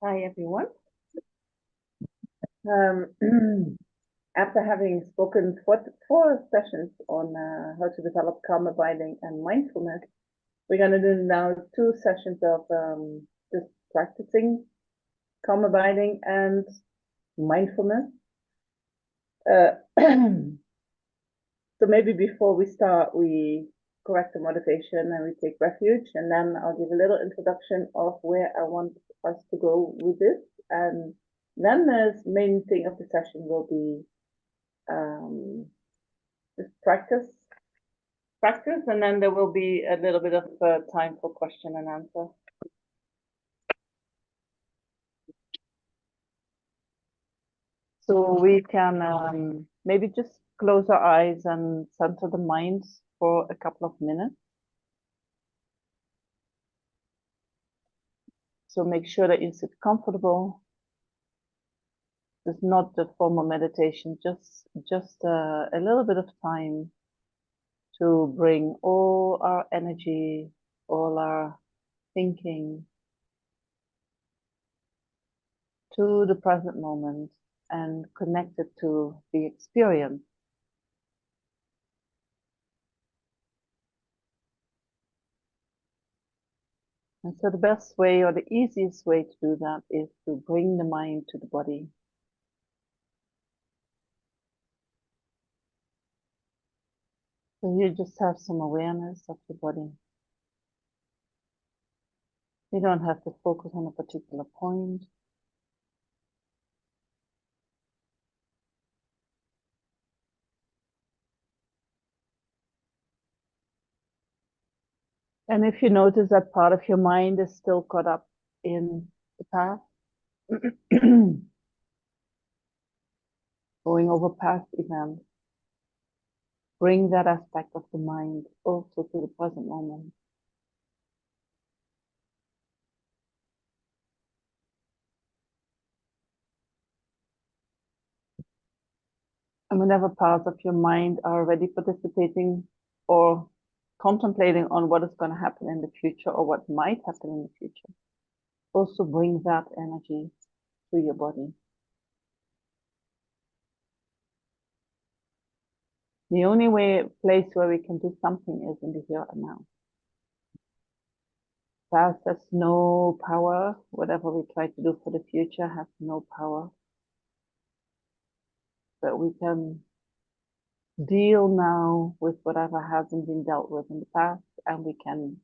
Hi, everyone. Um, After having spoken four sessions on how to develop calm abiding and mindfulness, we're going to do now two sessions of just practicing calm abiding and mindfulness. So maybe before we start, we correct the motivation and we take refuge, and then I'll give a little introduction of where I want us to go with this. And then the main thing of the session will be just practice, and then there will be a little bit of time for question and answer. So we can maybe just close our eyes and center the mind for a couple of minutes. So make sure that you sit comfortable. It's not the formal meditation, just a little bit of time to bring all our energy, all our thinking to the present moment and connect it to the experience. And so the best way or the easiest way to do that is to bring the mind to the body. So you just have some awareness of the body. You don't have to focus on a particular point. And if you notice that part of your mind is still caught up in the past, going over past events, bring that aspect of the mind also to the present moment. And whenever parts of your mind are already participating or contemplating on what is going to happen in the future or what might happen in the future, also bring that energy to your body. The only place where we can do something is in the here and now. Past has no power. Whatever we try to do for the future has no power. But we can deal now with whatever hasn't been dealt with in the past, and we can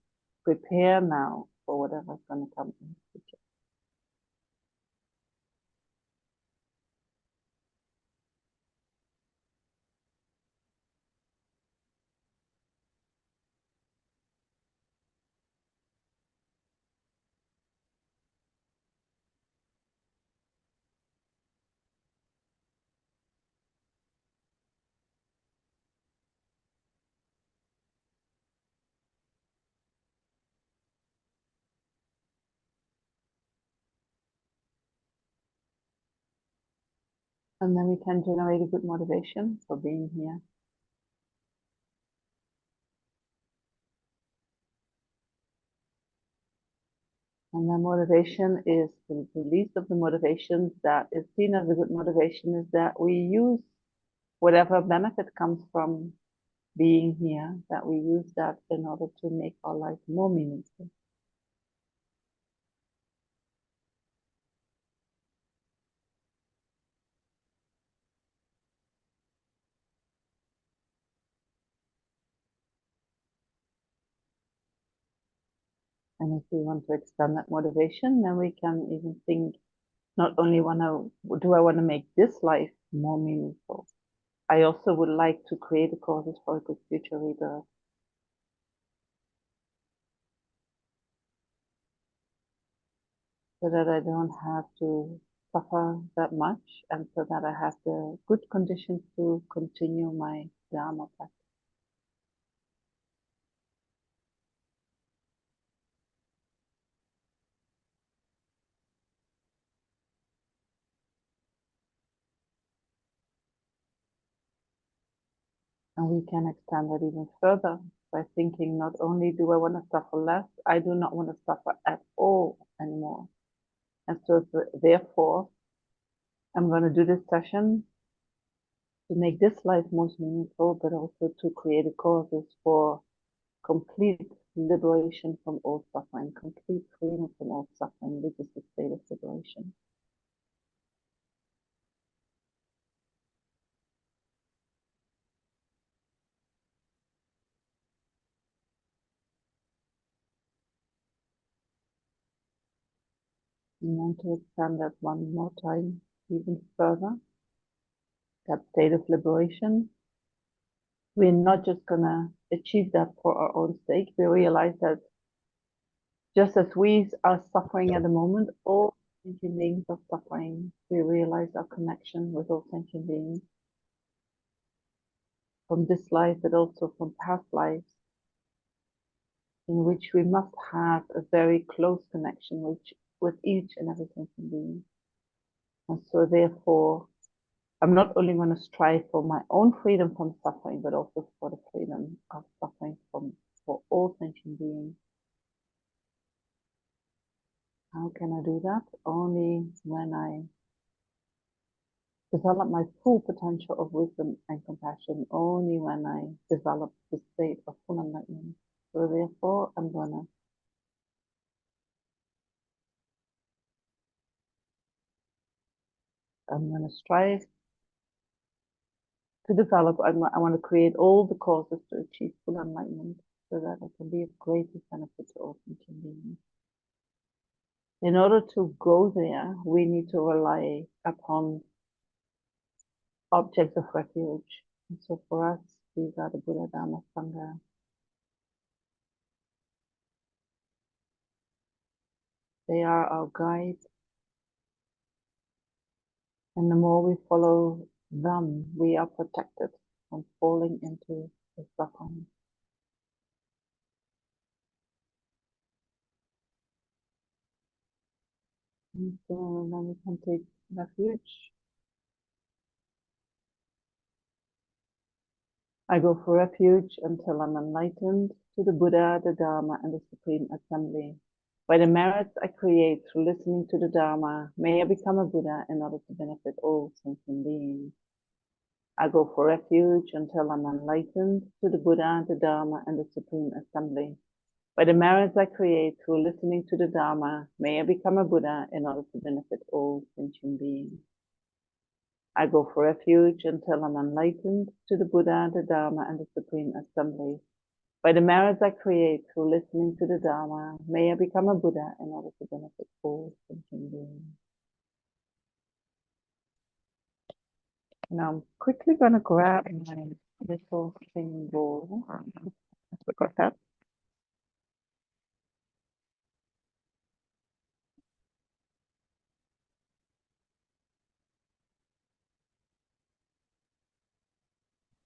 prepare now for whatever's going to come in the future. And then we can generate a good motivation for being here. And the motivation is the least of the motivations that is seen as a good motivation is that we use whatever benefit comes from being here, that we use that in order to make our life more meaningful. And if we want to expand that motivation, then we can even think not only do I want to make this life more meaningful, I also would like to create the causes for a good future rebirth. So that I don't have to suffer that much and so that I have the good conditions to continue my Dharma practice. And we can extend that even further by thinking not only do I want to suffer less, I do not want to suffer at all anymore. And so therefore, I'm going to do this session to make this life most meaningful, but also to create a causes for complete liberation from all suffering, complete freedom from all suffering, which is the state of liberation. I want to expand that one more time, even further. That state of liberation. We're not just going to achieve that for our own sake. We realize that just as we are suffering at the moment, all sentient beings are suffering. We realize our connection with all sentient beings from this life, but also from past lives, in which we must have a very close connection with each and every sentient being. And so therefore, I'm not only going to strive for my own freedom from suffering, but also for the freedom of suffering for all sentient beings. How can I do that? Only when I develop my full potential of wisdom and compassion, only when I develop the state of full enlightenment. So therefore, I'm gonna strive to develop. I want to create all the causes to achieve full enlightenment, so that I can be of greatest benefit to all sentient beings. In order to go there, we need to rely upon objects of refuge. And so for us, these are the Buddha, Dharma, Sangha. They are our guide. And the more we follow them, we are protected from falling into the suffering. And so then we can take refuge. I go for refuge until I'm enlightened to the Buddha, the Dharma, and the Supreme Assembly. By the merits I create through listening to the Dharma, may I become a Buddha in order to benefit all sentient beings. I go for refuge until I'm enlightened to the Buddha, the Dharma, and the Supreme Assembly. By the merits I create through listening to the Dharma, may I become a Buddha in order to benefit all sentient beings. I go for refuge until I'm enlightened to the Buddha, the Dharma, and the Supreme Assembly. By the merits I create through listening to the Dharma, may I become a Buddha in order to benefit all sentient beings. Now I'm quickly going to grab my little singing bowl. I forgot that.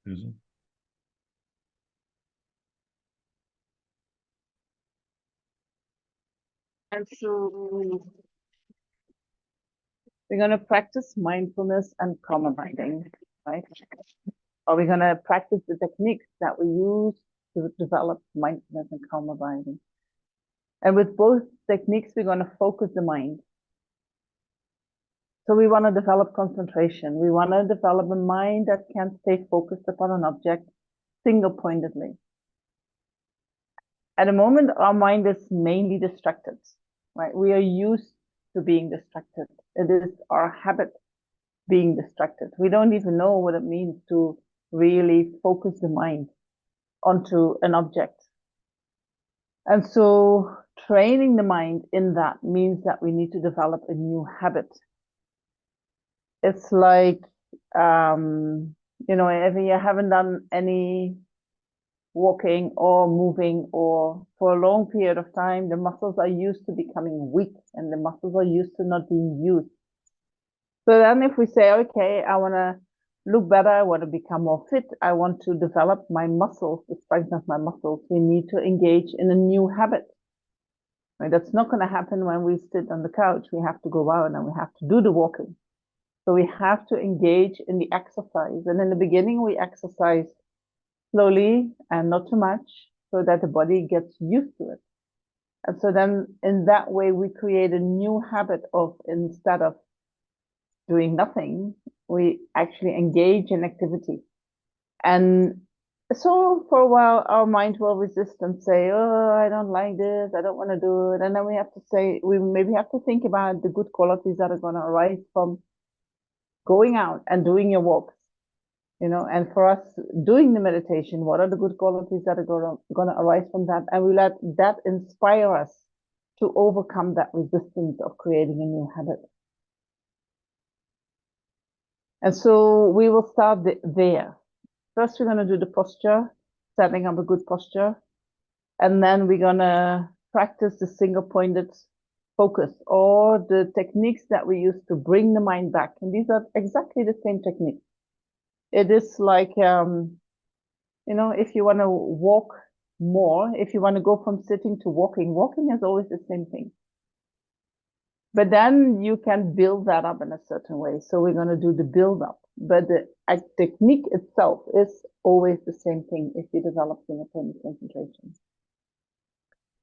Susan? And so we're going to practice mindfulness and calm abiding, right? Or we're going to practice the techniques that we use to develop mindfulness and calm abiding. And with both techniques, we're going to focus the mind. So we want to develop concentration. We want to develop a mind that can stay focused upon an object single-pointedly. At the moment, our mind is mainly distracted, right? We are used to being distracted. It is our habit being distracted. We don't even know what it means to really focus the mind onto an object. And so training the mind in that means that we need to develop a new habit. It's like, if you haven't done any walking or moving or for a long period of time, the muscles are used to becoming weak and the muscles are used to not being used. So then if we say, okay, I want to look better, I want to become more fit, I want to develop my muscles, the strength of my muscles, we need to engage in a new habit. Right? That's not going to happen when we sit on the couch. We have to go out and we have to do the walking. So we have to engage in the exercise. And in the beginning, we exercise slowly and not too much so that the body gets used to it. And so then in that way, we create a new habit of, instead of doing nothing, we actually engage in activity. And so for a while, our mind will resist and say, oh, I don't like this, I don't want to do it. And then we have to say, we maybe have to think about the good qualities that are going to arise from going out and doing your walks. And for us doing the meditation, what are the good qualities that are going to arise from that? And we let that inspire us to overcome that resistance of creating a new habit. And so we will start there. First, we're going to do the posture, setting up a good posture. And then we're going to practice the single-pointed focus, or the techniques that we use to bring the mind back. And these are exactly the same techniques. It is like, if you want to walk more, if you want to go from sitting to walking is always the same thing. But then you can build that up in a certain way. So we're going to do the build up. But the technique itself is always the same thing if you develop single-point concentration.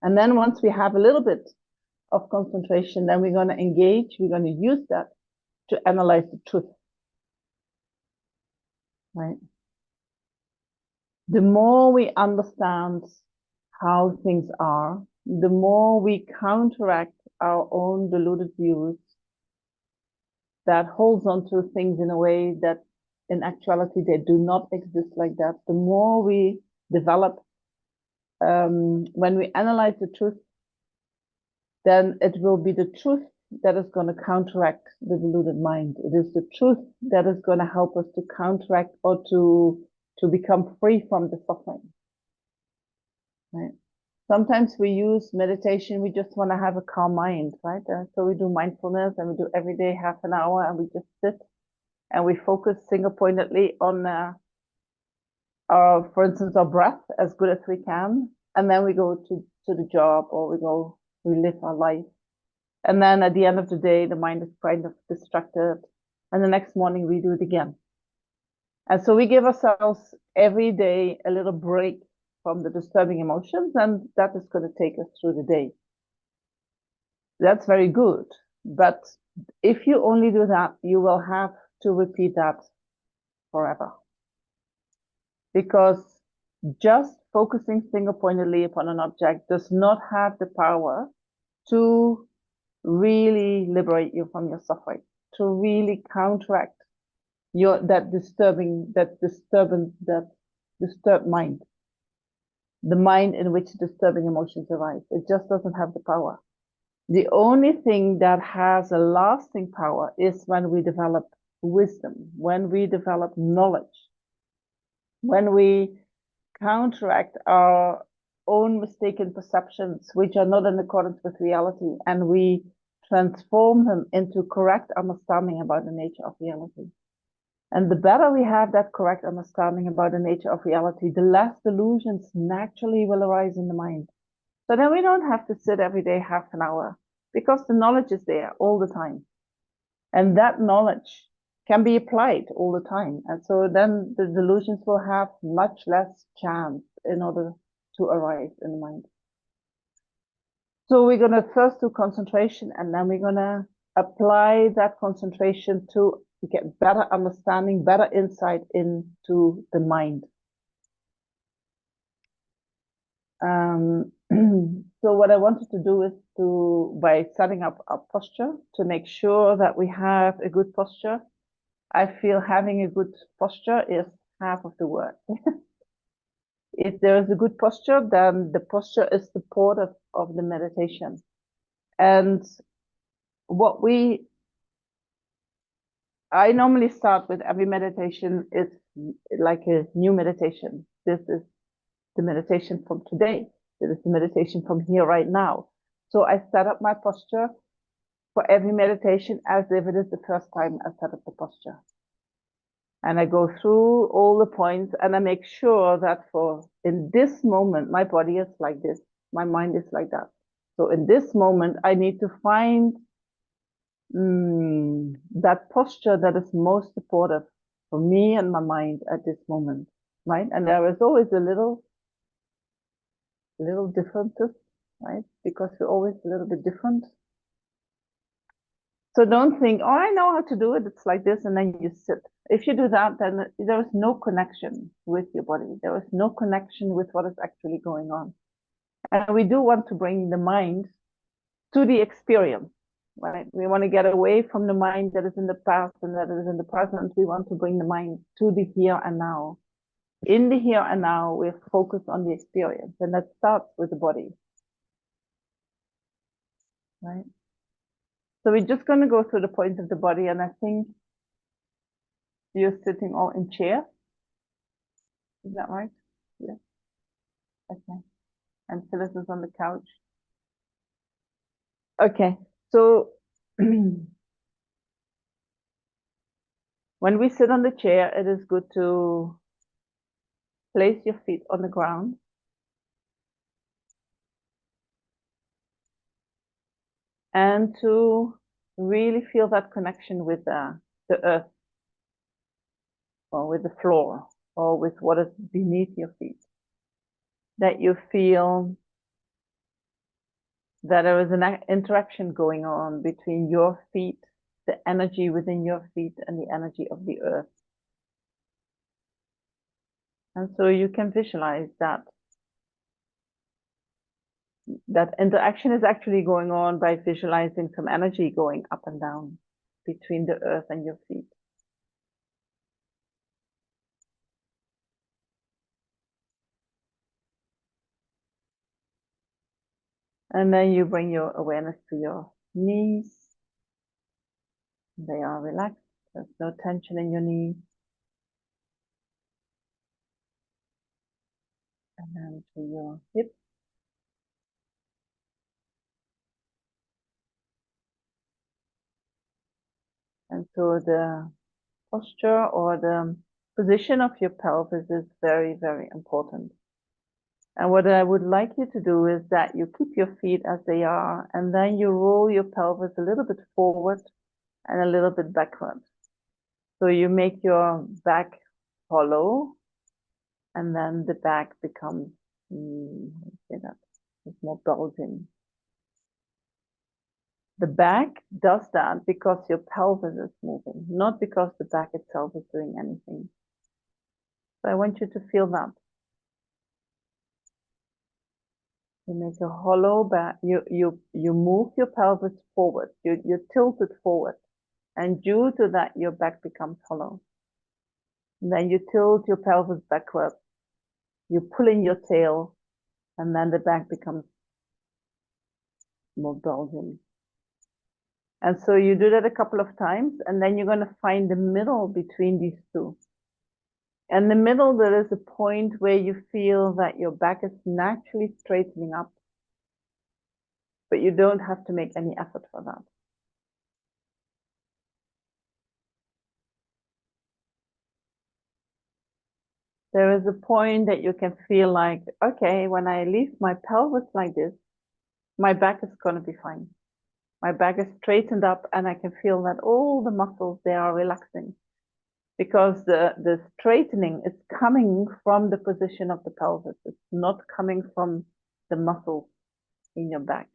And then once we have a little bit of concentration, then we're going to engage, we're going to use that to analyze the truth. Right? The more we understand how things are, the more we counteract our own deluded views that holds on to things in a way that in actuality they do not exist like that. The more we develop, when we analyze the truth, then it will be the truth that is going to counteract the deluded mind. It is the truth that is going to help us to counteract or to become free from the suffering. Right? Sometimes we use meditation, we just want to have a calm mind, right? So we do mindfulness and we do every day half an hour, and we just sit and we focus single-pointedly on for instance, our breath as good as we can. And then we go to the job, or we live our life. And then at the end of the day, the mind is kind of distracted. And the next morning we do it again. And so we give ourselves every day a little break from the disturbing emotions, and that is going to take us through the day. That's very good. But if you only do that, you will have to repeat that forever. Because just focusing single-pointedly upon an object does not have the power to really liberate you from your suffering, to really counteract that disturbed mind, the mind in which disturbing emotions arise. It just doesn't have the power. The only thing that has a lasting power is when we develop wisdom, when we develop knowledge, when we counteract our own mistaken perceptions, which are not in accordance with reality, and we transform them into correct understanding about the nature of reality. And the better we have that correct understanding about the nature of reality, the less delusions naturally will arise in the mind. So then we don't have to sit every day half an hour, because the knowledge is there all the time. And that knowledge can be applied all the time. And so then the delusions will have much less chance in order to arise in the mind. So we're going to first do concentration, and then we're going to apply that concentration to get better understanding, better insight into the mind. So what I wanted to do is by setting up our posture, to make sure that we have a good posture. I feel having a good posture is half of the work. If there is a good posture, then the posture is supportive of the meditation. And I normally start with every meditation is like a new meditation. This is the meditation from today. This is the meditation from here right now. So I set up my posture for every meditation as if it is the first time I set up the posture. And I go through all the points, and I make sure that in this moment, my body is like this, my mind is like that. So in this moment, I need to find that posture that is most supportive for me and my mind at this moment, right? And there is always a little differences right? Because we're always a little bit different. So don't think, oh, I know how to do it. It's like this, and then you sit. If you do that, then there is no connection with your body. There is no connection with what is actually going on. And we do want to bring the mind to the experience, right? We want to get away from the mind that is in the past and that is in the present. We want to bring the mind to the here and now. In the here and now, we're focused on the experience, and that starts with the body, right? So we're just going to go through the points of the body, and I think you're sitting all in chair. Is that right? Yeah. Okay. And Phyllis is on the couch. Okay. So when we sit on the chair, it is good to place your feet on the ground. And to really feel that connection with the earth, or with the floor, or with what is beneath your feet. That you feel that there is an interaction going on between your feet, the energy within your feet, and the energy of the earth. And so you can visualize that interaction is actually going on by visualizing some energy going up and down between the earth and your feet. And then you bring your awareness to your knees. They are relaxed. There's no tension in your knees. And then to your hips. And so the posture or the position of your pelvis is very, very important. And what I would like you to do is that you keep your feet as they are, and then you roll your pelvis a little bit forward and a little bit backward. So you make your back hollow, and then the back becomes, say that, it's more bulging. The back does that because your pelvis is moving, not because the back itself is doing anything. So I want you to feel that. You make a hollow back. You move your pelvis forward. You tilt it forward, and due to that, your back becomes hollow. And then you tilt your pelvis backward. You pull in your tail, and then the back becomes more bulging. And so you do that a couple of times, and then you're going to find the middle between these two. In the middle, there is a point where you feel that your back is naturally straightening up, but you don't have to make any effort for that. There is a point that you can feel like, okay, when I leave my pelvis like this, my back is going to be fine. My back is straightened up, and I can feel that all the muscles, they are relaxing. Because the straightening is coming from the position of the pelvis. It's not coming from the muscles in your back.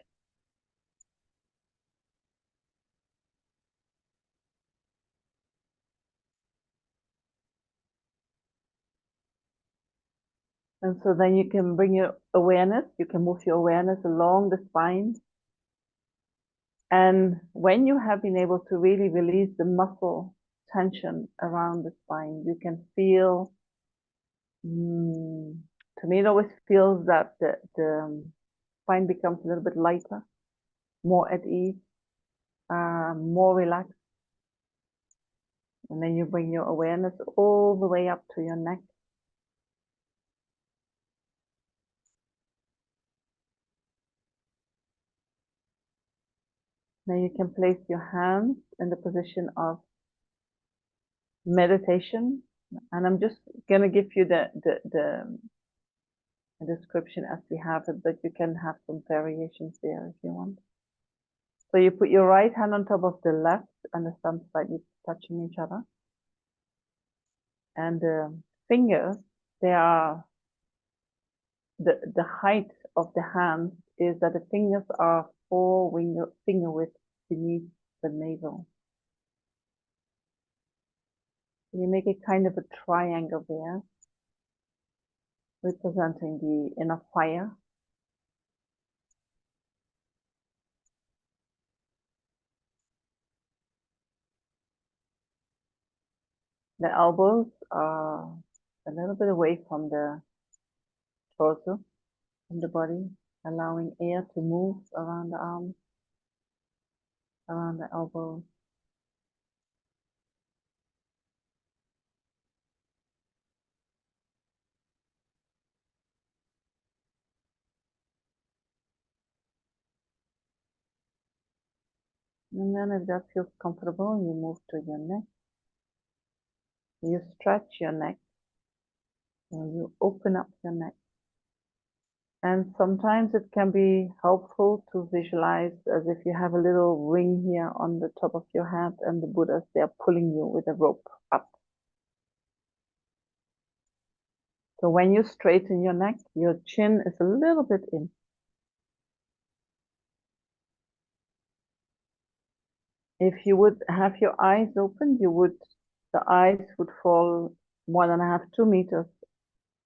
And so then you can bring your awareness, you can move your awareness along the spine. And when you have been able to really release the muscle tension around the spine, you can feel, to me, it always feels that the spine becomes a little bit lighter, more at ease, more relaxed. And then you bring your awareness all the way up to your neck. Now you can place your hands in the position of meditation. And I'm just going to give you the description as we have it, but you can have some variations there if you want. So you put your right hand on top of the left, and the thumbs slightly touching each other. And the fingers, they are the height of the hands is that the fingers are finger width beneath the navel. You make a kind of a triangle there, representing the inner fire. The elbows are a little bit away from the torso, from the body, allowing air to move around the arms, around the elbows. And then if that feels comfortable, you move to your neck. You stretch your neck, or you open up your neck. And sometimes it can be helpful to visualize as if you have a little ring here on the top of your head and the Buddhas, they are pulling you with a rope up. So when you straighten your neck, your chin is a little bit in. If you would have your eyes open, the eyes would fall 1.5, 2 meters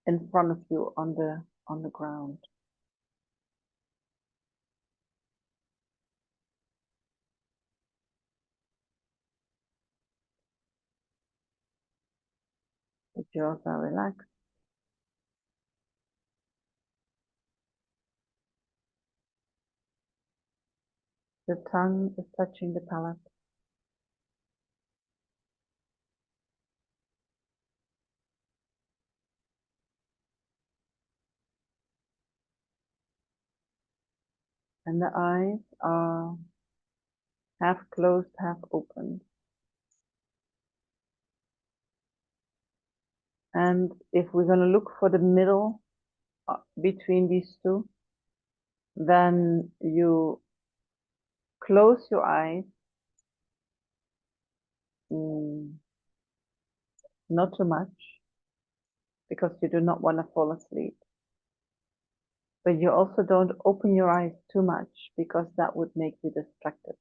in front of you on the ground. The jaws are relaxed. The tongue is touching the palate. And the eyes are half closed, half open. And if we're going to look for the middle between these two, then you close your eyes, not too much, because you do not want to fall asleep. But you also don't open your eyes too much, because that would make you distracted.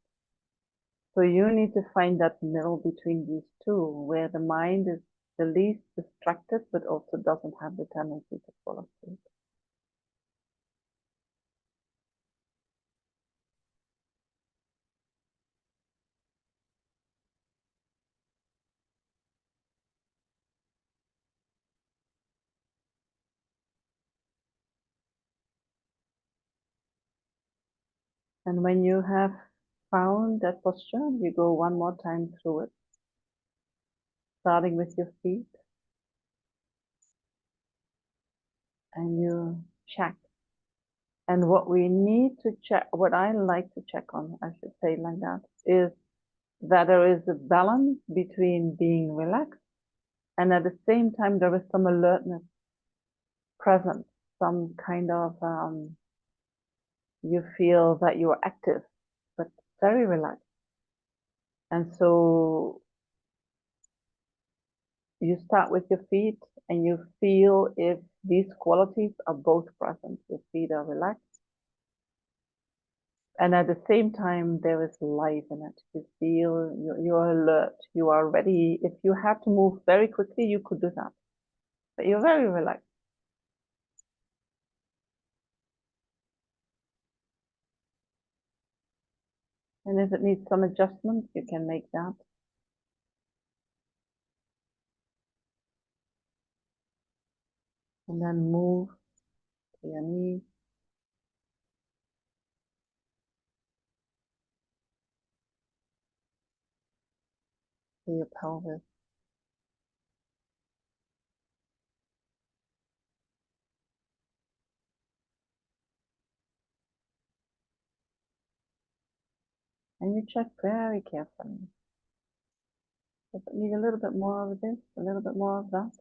So you need to find that middle between these two, where the mind is the least distracted, but also doesn't have the tendency to fall asleep. And when you have found that posture, you go one more time through it, starting with your feet, and you check. And what we need to check, what I like to check on, I should say it like that, is that there is a balance between being relaxed and at the same time there is some alertness present, some kind of, you feel that you are active, but very relaxed. And so you start with your feet and you feel if these qualities are both present. Your feet are relaxed. And at the same time, there is life in it. You feel you're alert. You are ready. If you had to move very quickly, you could do that. But you're very relaxed. And if it needs some adjustment, you can make that. And then move to your knees. To your pelvis. And you check very carefully. Does it need a little bit more of this, a little bit more of that?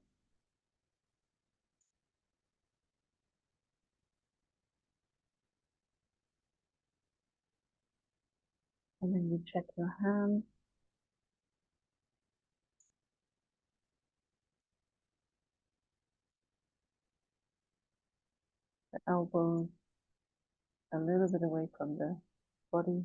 And then you check your hands. The elbows, a little bit away from the body.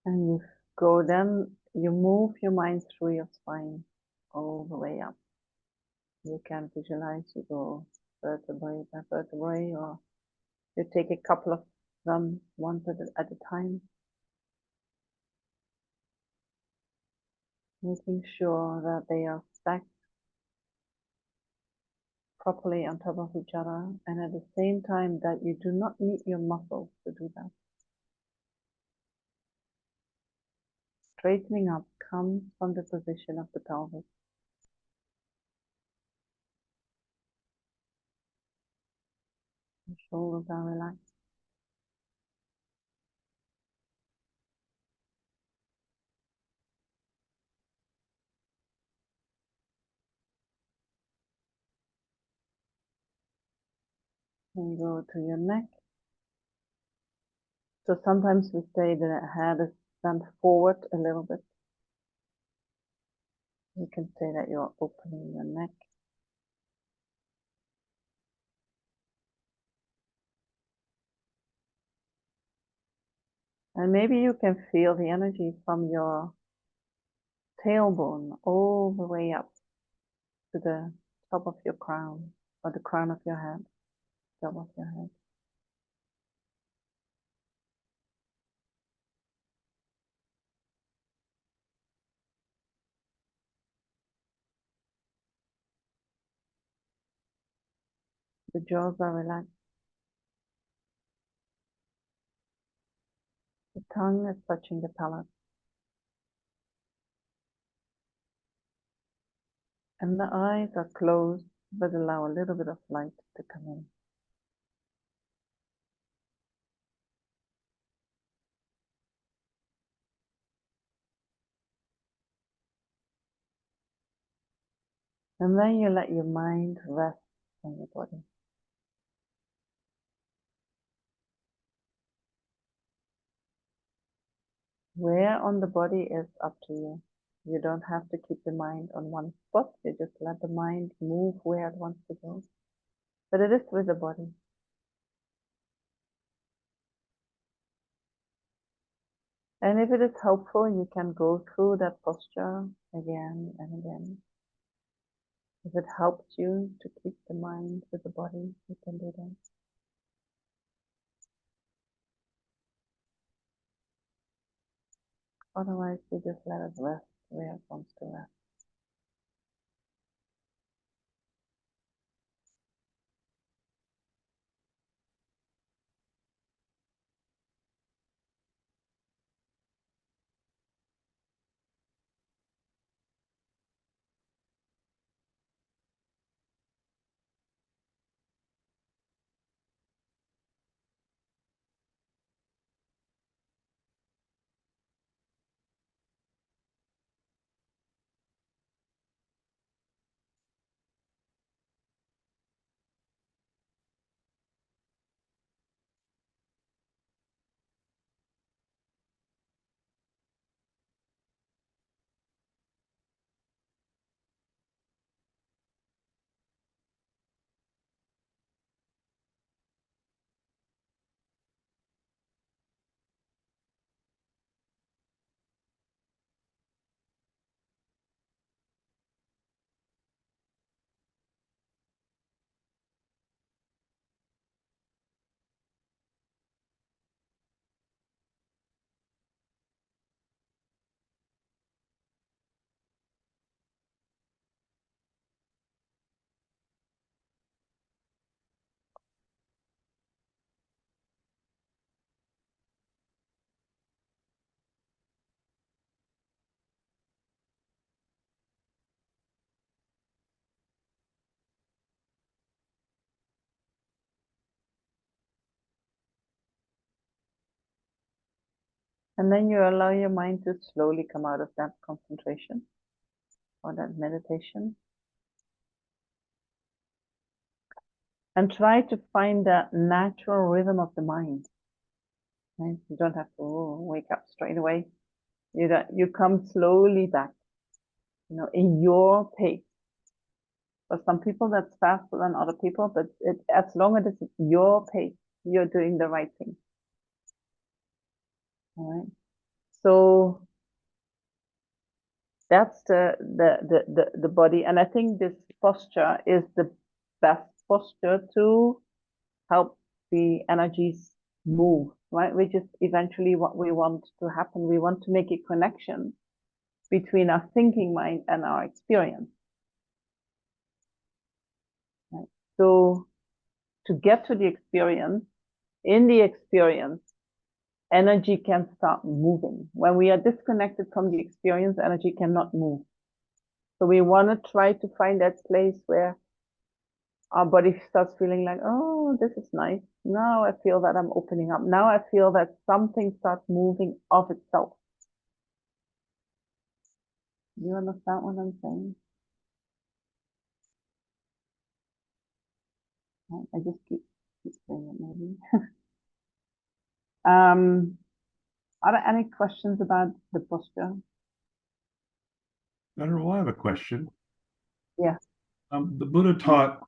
And you go then, you move your mind through your spine all the way up. You can visualize you go vertebrae by vertebrae, or you take a couple of them one at a time, making sure that they are stacked properly on top of each other, and at the same time that you do not need your muscles to do that. Straightening up comes from the position of the pelvis. The shoulders are relaxed. And go to your neck. So sometimes we say the head is bent forward a little bit. You can say that you're opening your neck. And maybe you can feel the energy from your tailbone all the way up to the top of your crown, or the crown of your head, top of your head. The jaws are relaxed. The tongue is touching the palate. And the eyes are closed, but allow a little bit of light to come in. And then you let your mind rest on your body. Where on the body is up to you. You don't have to keep the mind on one spot. You just let the mind move where it wants to go. But it is with the body. And if it is helpful, you can go through that posture again and again. If it helps you to keep the mind with the body, you can do that. Otherwise, you just let it rest where it wants to rest. And then you allow your mind to slowly come out of that concentration or that meditation. And try to find that natural rhythm of the mind. Right? You don't have to wake up straight away. You come slowly back, in your pace. For some people, that's faster than other people, but as long as it's your pace, you're doing the right thing. All right. So that's the body, and I think this posture is the best posture to help the energies move, right? Which is eventually what we want to happen. We want to make a connection between our thinking mind and our experience. Right? So to get to the experience, in the experience, energy can start moving. When we are disconnected from the experience, energy cannot move. So we want to try to find that place where our body starts feeling like, oh, this is nice. Now I feel that I'm opening up. Now I feel that something starts moving of itself. You understand what I'm saying? I just keep saying it maybe. Are there any questions about the posture? Well, I have a question. Yeah. The Buddha taught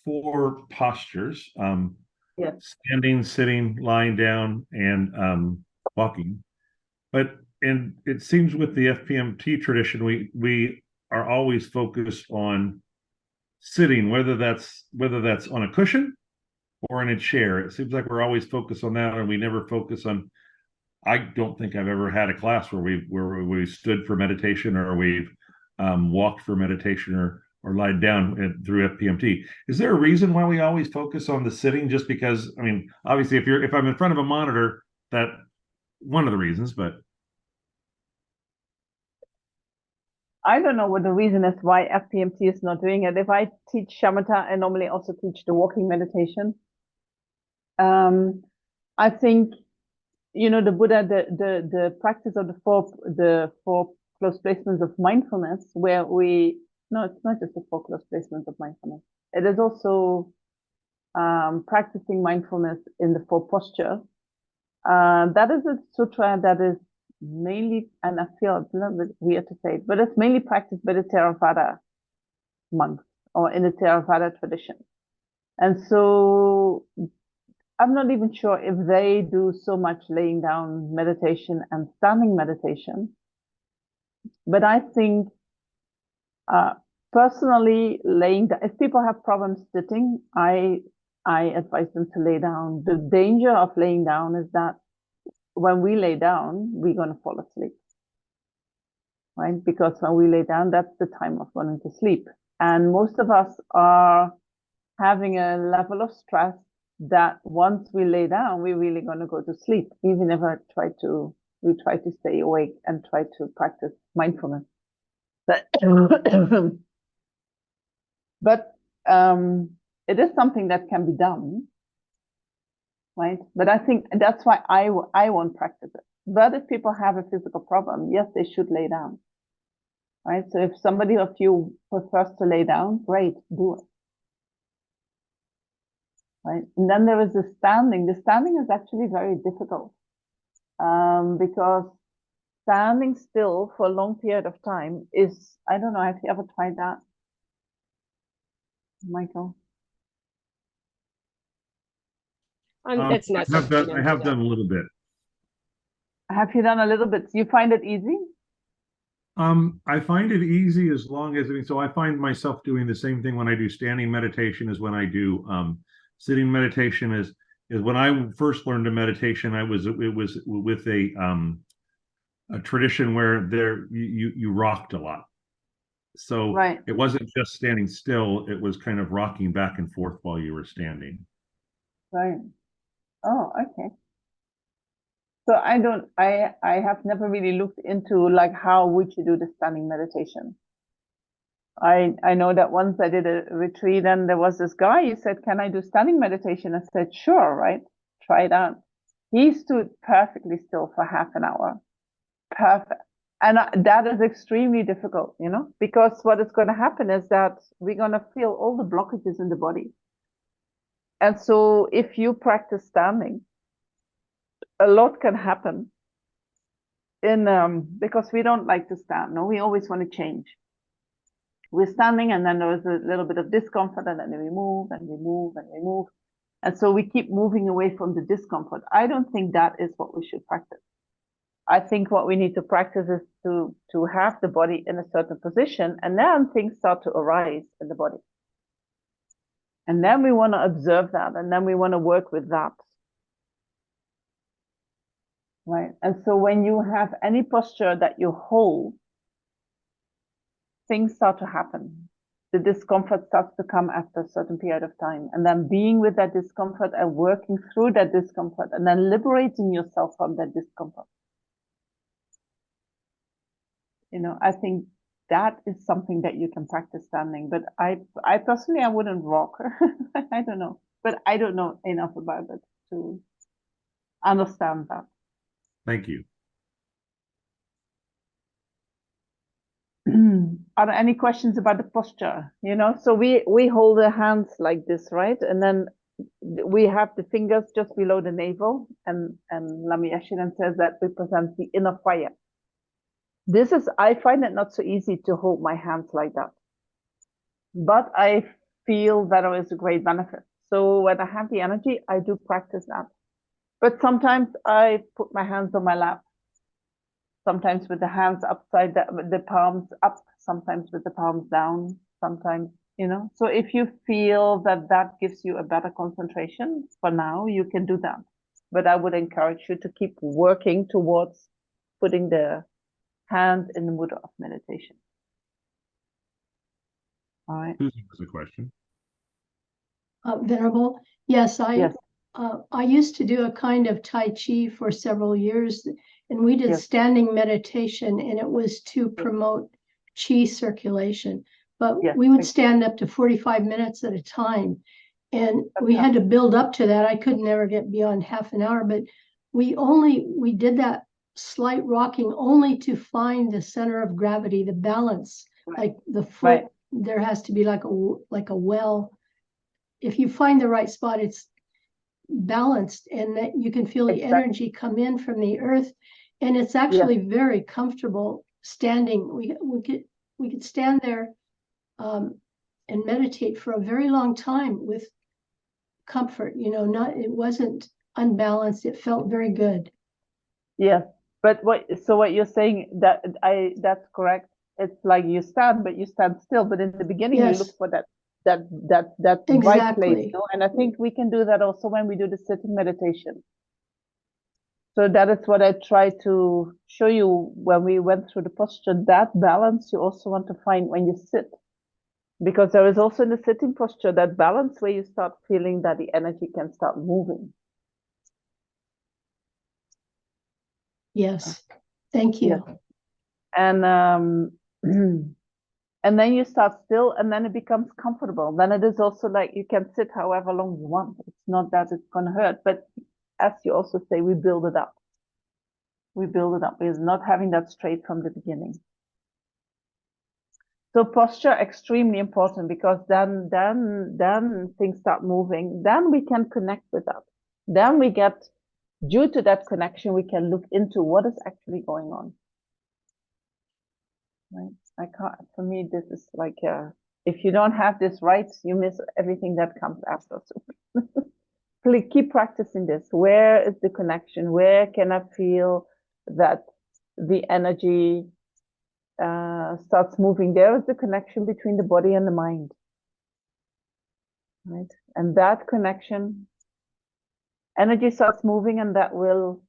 4 postures: Yeah. standing, sitting, lying down, and walking. And it seems with the FPMT tradition, we are always focused on sitting, whether that's on a cushion or in a chair. It seems like we're always focused on that, and we never focus on. I don't think I've ever had a class where we stood for meditation, or we've walked for meditation, or lied down through FPMT. Is there a reason why we always focus on the sitting? Just because, I mean, obviously, if I'm in front of a monitor, that one of the reasons, but I don't know what the reason is why FPMT is not doing it. If I teach shamatha, I normally also teach the walking meditation. I think, you know, the Buddha, the practice of the four close placements of mindfulness, where no, it's not just the 4 close placements of mindfulness. It is also practicing mindfulness in the 4 postures. That is a sutra that is mainly, and I feel it's a little bit weird to say it, but it's mainly practiced by the Theravada monks, or in the Theravada tradition. And so I'm not even sure if they do so much laying down meditation and standing meditation. But I think personally, laying down, if people have problems sitting, I advise them to lay down. The danger of laying down is that when we lay down, we're going to fall asleep, right? Because when we lay down, that's the time of going to sleep. And most of us are having a level of stress that once we lay down, we're really going to go to sleep, even if we try to stay awake and try to practice mindfulness. But it is something that can be done, right? But I think that's why I won't practice it. But if people have a physical problem, yes, they should lay down, right? So if somebody of you prefers to lay down, great, do it. Right? And then there is the standing. The standing is actually very difficult because standing still for a long period of time is, I don't know, have you ever tried that, Michael? It's not I have something done, I have done a little bit. Have you done a little bit? You find it easy? I find it easy as long as, I mean, so I find myself doing the same thing when I do standing meditation as when I do sitting meditation. Is when I first learned a meditation, it was with a tradition where you rocked a lot. So Right. it wasn't just standing still, it was kind of rocking back and forth while you were standing. Right. Oh, okay. So I have never really looked into like how would you do the standing meditation. I know that once I did a retreat and there was this guy, he said, can I do standing meditation? I said, sure, right? Try it out. He stood perfectly still for half an hour. Perfect. And that is extremely difficult, you know, because what is going to happen is that we're going to feel all the blockages in the body. And so if you practice standing, a lot can happen in because we don't like to stand. No, we always want to change. we're standing, and then there was a little bit of discomfort, and then we move and we move and we move. And so we keep moving away from the discomfort. I don't think that is what we should practice. I think what we need to practice is to have the body in a certain position, and then things start to arise in the body. And then we want to observe that, and then we want to work with that. Right? And so when you have any posture that you hold, things start to happen. The discomfort starts to come after a certain period of time. And then being with that discomfort and working through that discomfort, and then liberating yourself from that discomfort. You know, I think that is something that you can practice standing. But I personally, I wouldn't rock. I don't know. But I don't know enough about it to understand that. Thank you. Are there any questions about the posture? You know, so we hold the hands like this, right? And then we have the fingers just below the navel, and Lamy Eshinen says that represents the inner fire. This is, I find it not so easy to hold my hands like that, but I feel that there is a great benefit. So when I have the energy, I do practice that. But sometimes I put my hands on my lap, sometimes with the hands upside, the palms up, sometimes with the palms down, sometimes, you know. So if you feel that that gives you a better concentration for now, you can do that. But I would encourage you to keep working towards putting the hand in the mudra of meditation. All right. Susan has a question. Venerable, yes, Yes. I used to do a kind of Tai Chi for several years, and we did Yes. standing meditation, and it was to promote Qi circulation. But Yes, we would thank you. stand up to 45 minutes at a time, and we Okay. had to build up to that. I could never get beyond half an hour, but we did that slight rocking only to find the center of gravity, the balance, Right. like the foot. Right. There has to be like a well. If you find the right spot, it's balanced, and that you can feel the Exactly. energy come in from the earth, and it's actually very comfortable standing. We could stand there and meditate for a very long time with comfort. You know, it wasn't unbalanced. It felt very good. Yes. But what you're saying, that's correct. It's like you stand, but you stand still. But in the beginning, you Yes. look for that right place. Exactly. You know? And I think we can do that also when we do the sitting meditation. So that is what I try to show you when we went through the posture. That balance you also want to find when you sit, because there is also in the sitting posture that balance where you start feeling that the energy can start moving. Yes. Thank you. Yeah. And and then you start still, and then it becomes comfortable. Then it is also like you can sit however long you want. It's not that it's going to hurt, but as you also say, we build it up. We build it up. We're not having that straight from the beginning. So posture extremely important, because then things start moving. Then we can connect with that. Then we get, due to that connection, we can look into what is actually going on. Right? I can't. For me, this is like if you don't have this right, you miss everything that comes after. So please keep practicing this. Where is the connection? Where can I feel that the energy starts moving? There is the connection between the body and the mind, right? And that connection, energy starts moving, and that will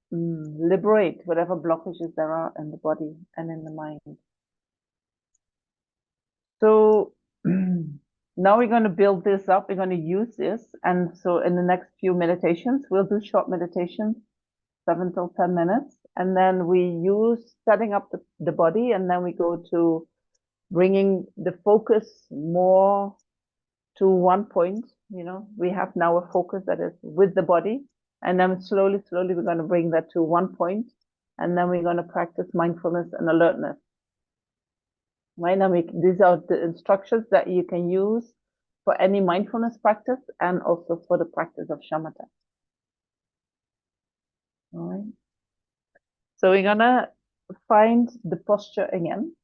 liberate whatever blockages there are in the body and in the mind. So now we're going to build this up. We're going to use this. And so in the next few meditations, we'll do short meditations, 7 till 10 minutes. And then we use setting up the body. And then we go to bringing the focus more to one point. You know, we have now a focus that is with the body. And then slowly, we're going to bring that to one point. And then we're going to practice mindfulness and alertness. Right? These are the instructions that you can use for any mindfulness practice and also for the practice of shamatha. All right. So we're gonna find the posture again.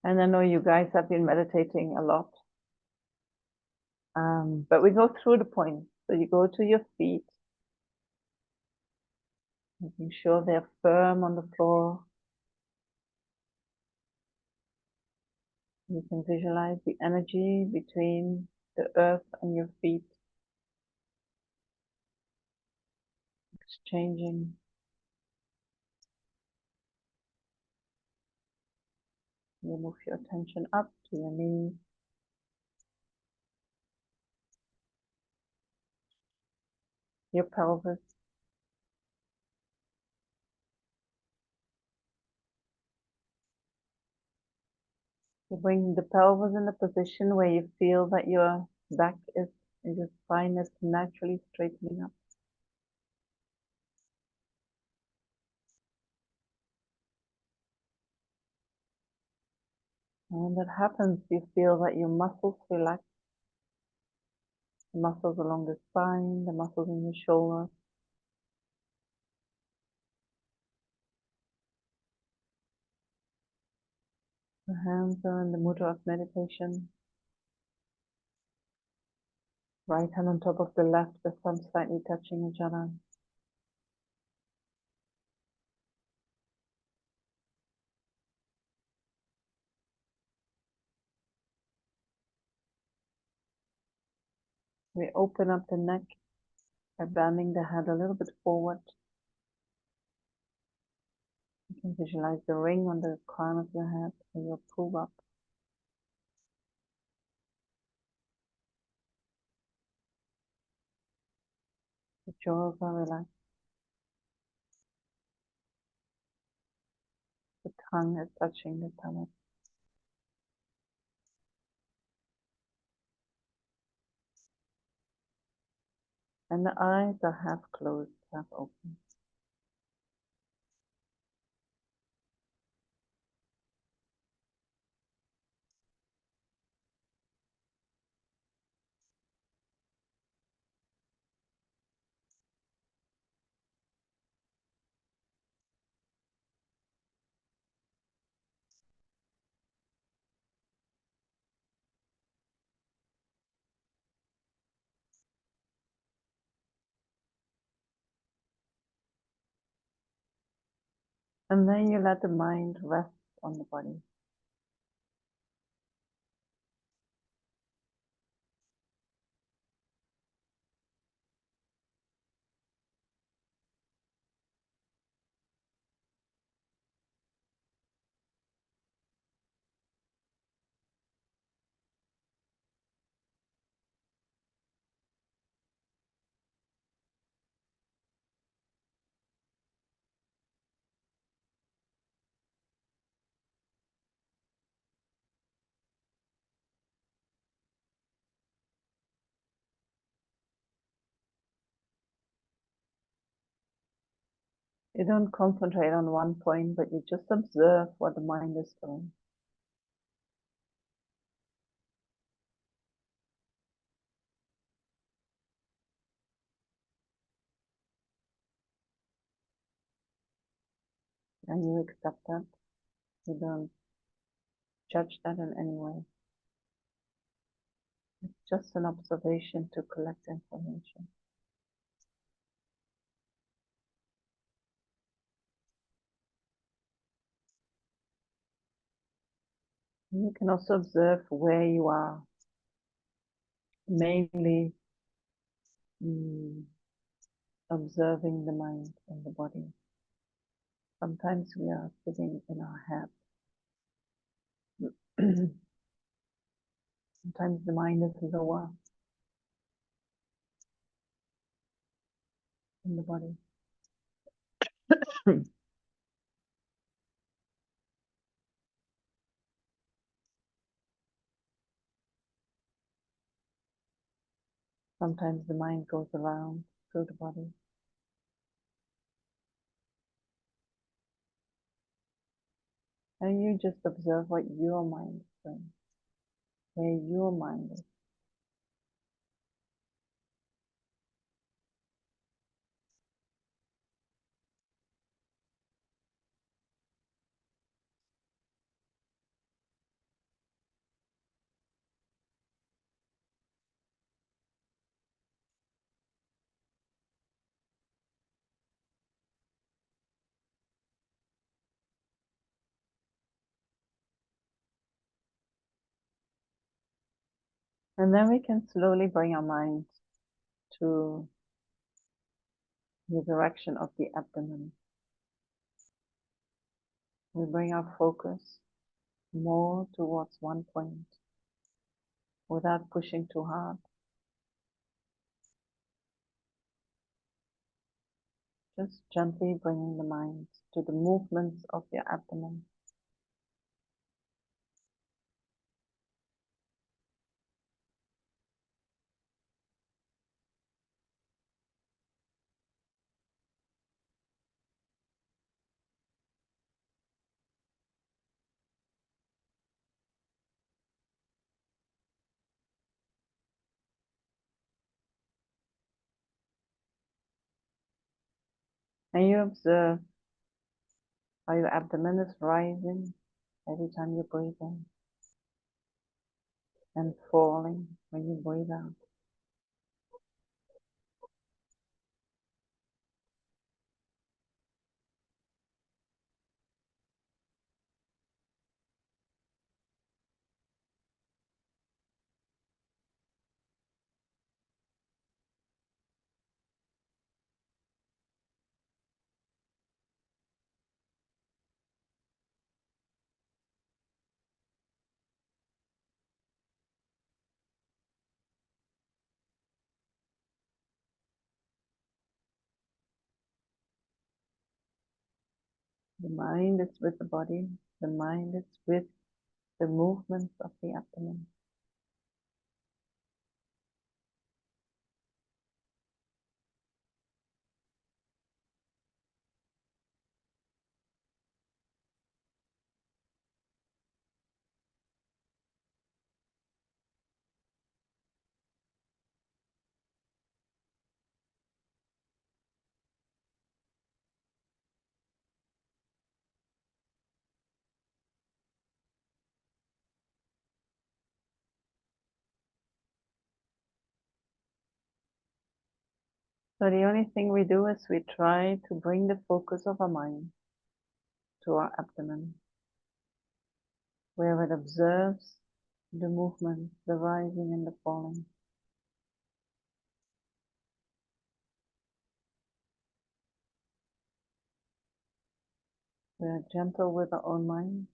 And I know you guys have been meditating a lot. But we go through the points. So you go to your feet, making sure they're firm on the floor. You can visualize the energy between the earth and your feet, exchanging. You move your attention up to your knees. Your pelvis. You bring the pelvis in a position where you feel that your back is, and your spine is naturally straightening up. And when that happens, you feel that your muscles relax, the muscles along the spine, the muscles in your shoulder. The hands are in the mudra of meditation. Right hand on top of the left, the thumb slightly touching each other. We open up the neck by bending the head a little bit forward. You can visualize the ring on the crown of your head as you pull up. The jaws are relaxed. The tongue is touching the stomach. And the eyes are half closed, half open. And then you let the mind rest on the body. You don't concentrate on one point, but you just observe what the mind is doing. And you accept that. You don't judge that in any way. It's just an observation to collect information. And you can also observe where you are, mainly observing the mind and the body. Sometimes we are sitting in our head. Sometimes the mind is lower in the body. Sometimes the mind goes around through the body. And you just observe what your mind is doing, where your mind is. And then we can slowly bring our mind to the direction of the abdomen. We bring our focus more towards one point without pushing too hard. Just gently bringing the mind to the movements of your abdomen. And you observe how your abdomen is rising every time you breathe in and falling when you breathe out. The mind is with the body. The mind is with the movements of the abdomen. So the only thing we do is we try to bring the focus of our mind to our abdomen, where it observes the movement, the rising and the falling. We are gentle with our own mind.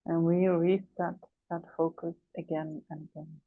And we reset that focus again and again.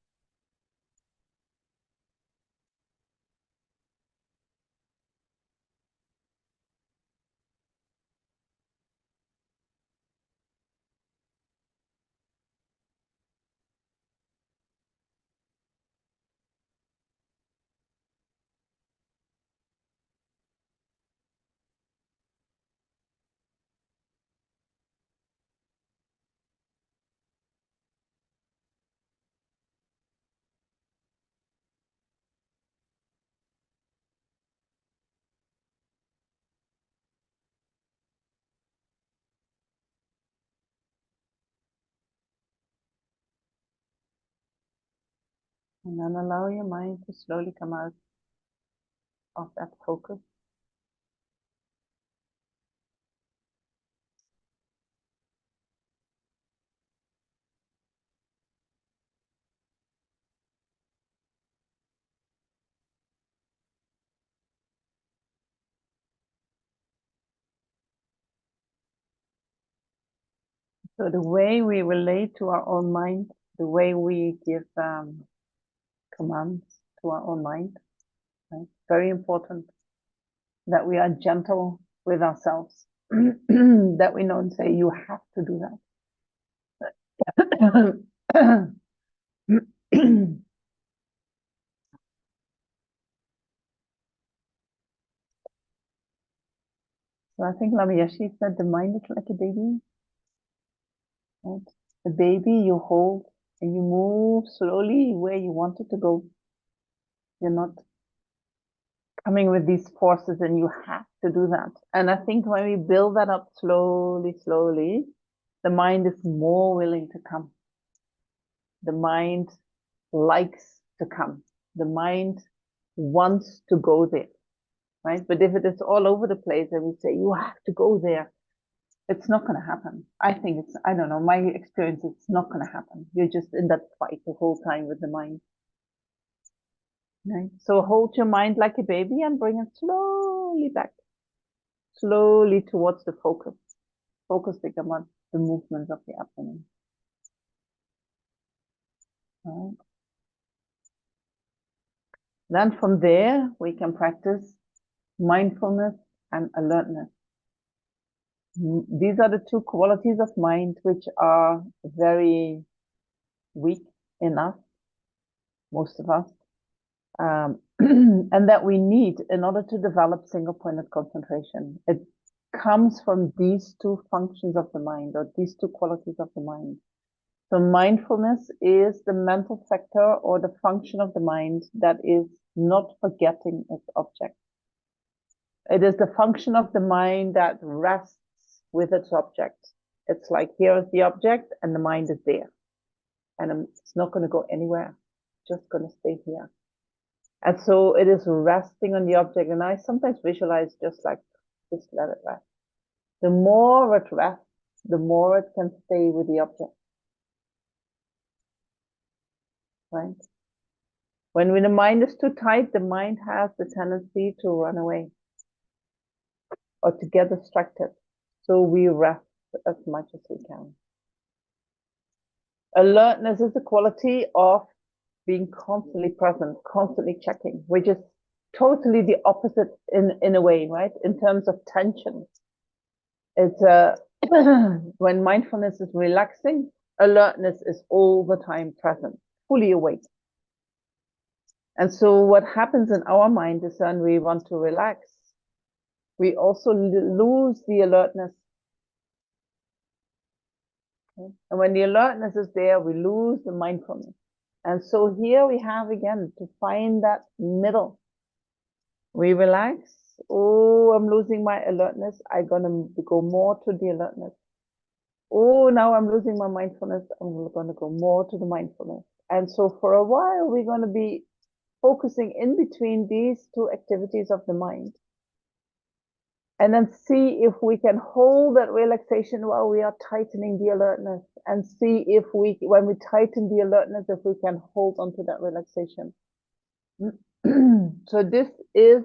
And then allow your mind to slowly come out of that focus. So the way we relate to our own mind, the way we give commands to our own mind, right? Very important that we are gentle with ourselves, that we don't say, you have to do that. So I think Lama Yeshe said the mind is like a baby, right? The baby you hold and you move slowly where you want it to go. You're not coming with these forces, and you have to do that. And I think when we build that up slowly, slowly, the mind is more willing to come. The mind likes to come. The mind wants to go there, right? But if it is all over the place and we say, you have to go there, it's not going to happen. I think it's, I don't know, my experience, it's not going to happen. You're just in that fight the whole time with the mind. Right? So hold your mind like a baby and bring it slowly back, slowly towards the focus, focusing on the movements of the abdomen. Right. Then from there, we can practice mindfulness and alertness. These are the two qualities of mind which are very weak in us, most of us, and that we need in order to develop single-pointed concentration. It comes from these two functions of the mind, or these two qualities of the mind. So mindfulness is the mental factor or the function of the mind that is not forgetting its object. It is the function of the mind that rests with its object. It's like, here is the object and the mind is there. And it's not going to go anywhere, just going to stay here. And so it is resting on the object. And I sometimes visualize just like, just let it rest. The more it rests, the more it can stay with the object. Right? When the mind is too tight, the mind has the tendency to run away or to get distracted. So we rest as much as we can. Alertness is the quality of being constantly present, constantly checking, which is totally the opposite in a way, right? In terms of tension. It's when mindfulness is relaxing, alertness is all the time present, fully awake. And so what happens in our mind is when we want to relax, we also lose the alertness. Okay? And when the alertness is there, we lose the mindfulness. And so here we have again to find that middle. We relax. Oh, I'm losing my alertness. I'm going to go more to the alertness. Oh, now I'm losing my mindfulness. I'm going to go more to the mindfulness. And so for a while, we're going to be focusing in between these two activities of the mind. And then see if we can hold that relaxation while we are tightening the alertness, and see if we, when we tighten the alertness, if we can hold on to that relaxation. So this is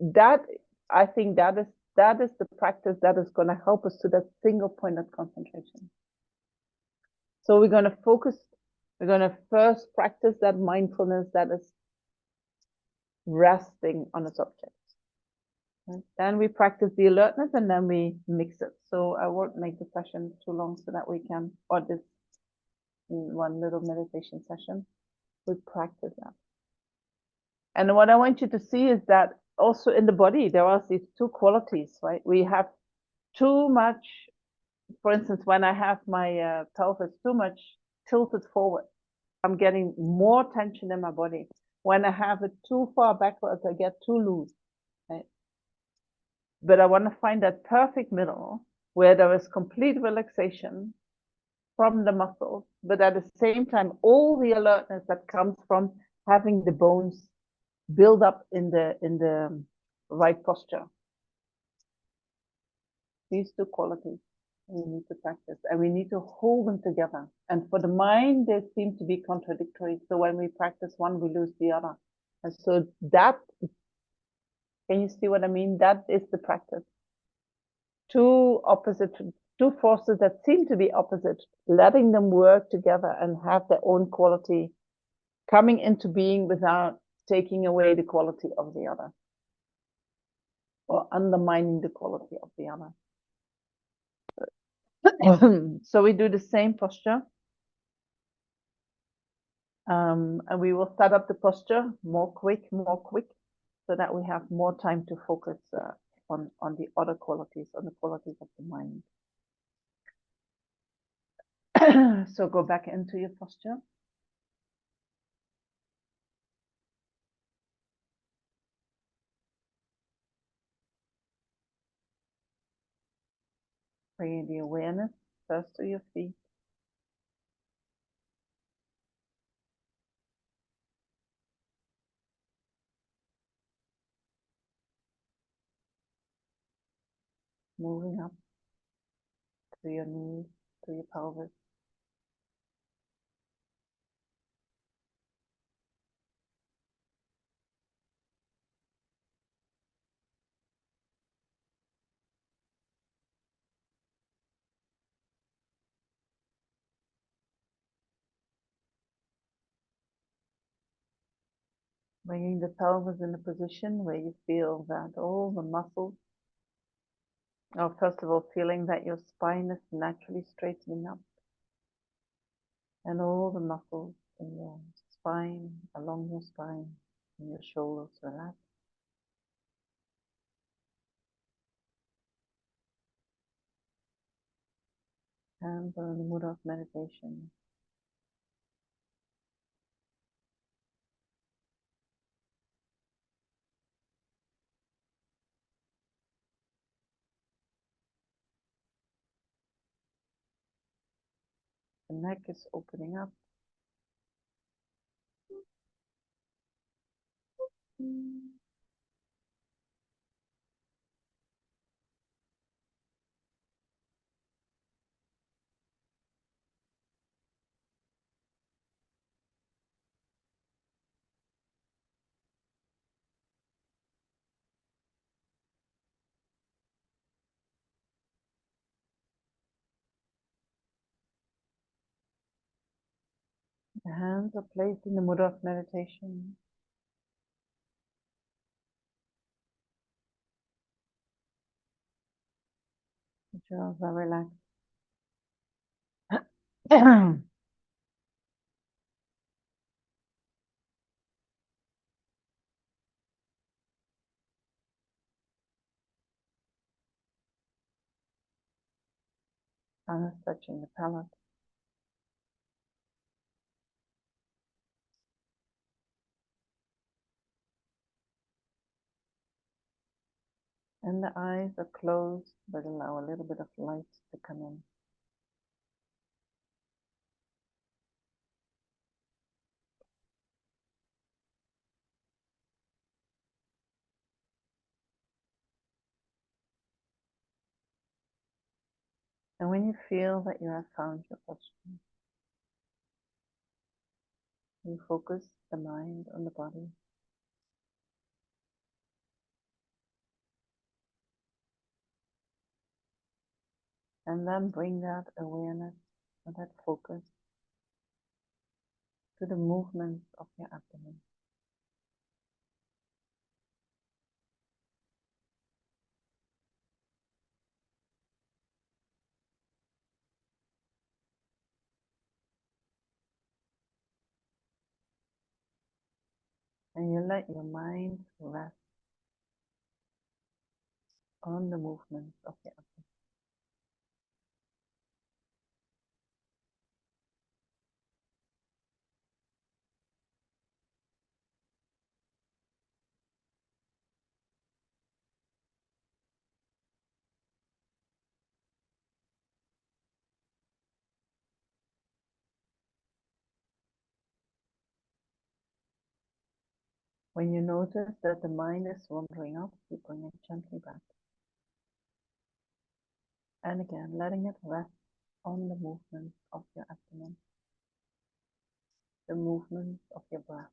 that, I think that is the practice that is going to help us to that single-pointed concentration. So we're going to focus, we're going to first practice that mindfulness that is resting on its object. Then we practice the alertness, and then we mix it. So I won't make the session too long so that we can, or this one little meditation session, we practice that. And what I want you to see is that also in the body, there are these two qualities, right? We have too much, for instance, when I have my pelvis too much tilted forward, I'm getting more tension in my body. When I have it too far backwards, I get too loose. Right? But I want to find that perfect middle where there is complete relaxation from the muscles, but at the same time, all the alertness that comes from having the bones build up in the right posture. These two qualities we need to practice, and we need to hold them together. And for the mind, they seem to be contradictory. So when we practice one, we lose the other. And so that, can you see what I mean? That is the practice. Two forces that seem to be opposite, letting them work together and have their own quality, coming into being without taking away the quality of the other or undermining the quality of the other. So we do the same posture. And we will set up the posture more quick, so that we have more time to focus on the other qualities, on the qualities of the mind. So go back into your posture. bringing the awareness first to your feet. Moving up to your knees, to your pelvis. Bringing the pelvis in a position where you feel that all the muscles, first of all, feeling that your spine is naturally straightening up, and all the muscles in your spine, along your spine, and your shoulders relax. Hands are in the mood of meditation. The neck is opening up. The hands are placed in the mood of meditation. The jaws are relaxed. Tongue is touching the palate. And the eyes are closed, but allow a little bit of light to come in. And when you feel that you have found your posture, you focus the mind on the body. And then bring that awareness or that focus to the movements of your abdomen. And you let your mind rest on the movements of your abdomen. When you notice that the mind is wandering off, you bring it gently back. And again, letting it rest on the movements of your abdomen, the movements of your breath.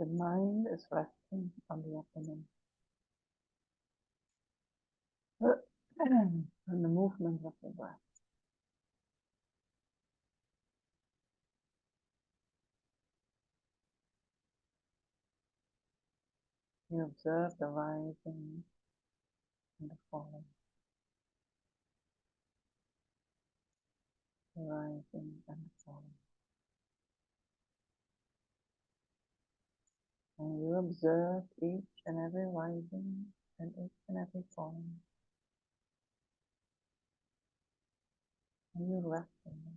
The mind is resting on the abdomen. And the movement of the breath. You observe the rising and the falling. The rising and the falling. And you observe each and every rising and each and every falling. And you rest in them.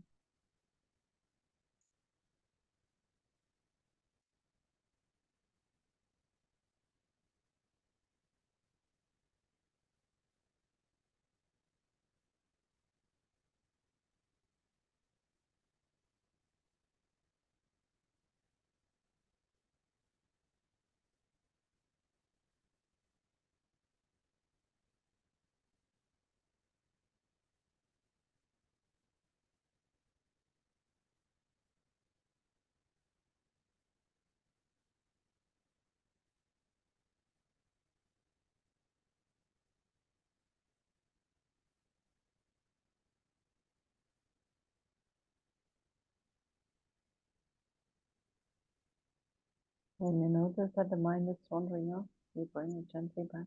When you notice that the mind is wandering off, you bring it gently back.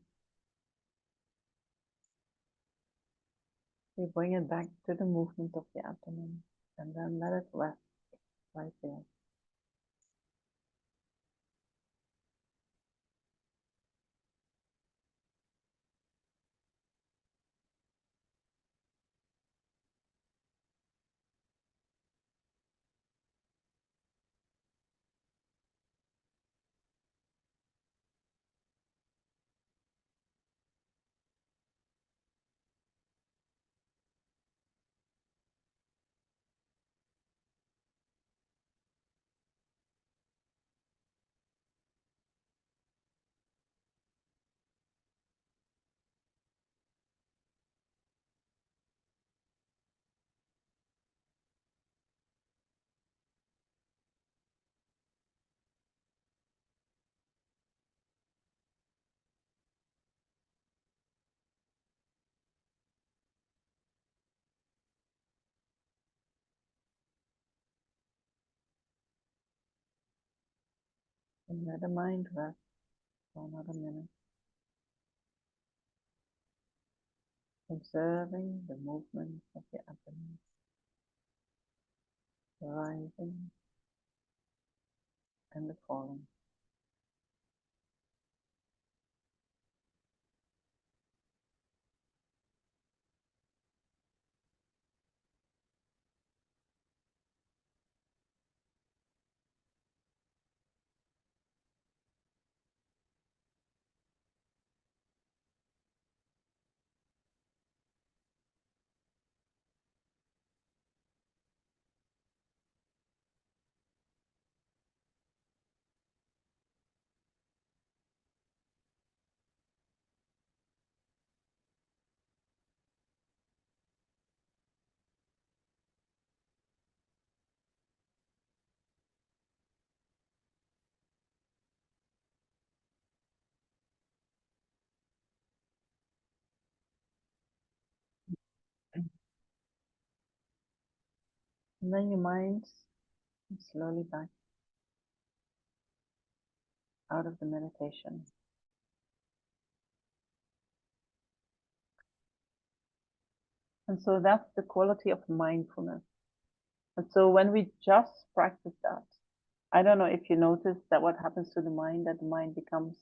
You bring it back to the movement of the abdomen and then let it rest right there. And let the mind rest for another minute. Observing the movement of the abdomen, the rising and the falling. And then your mind slowly back out of the meditation. And so that's the quality of mindfulness. And so when we just practice that, I don't know if you notice that what happens to the mind, that the mind becomes,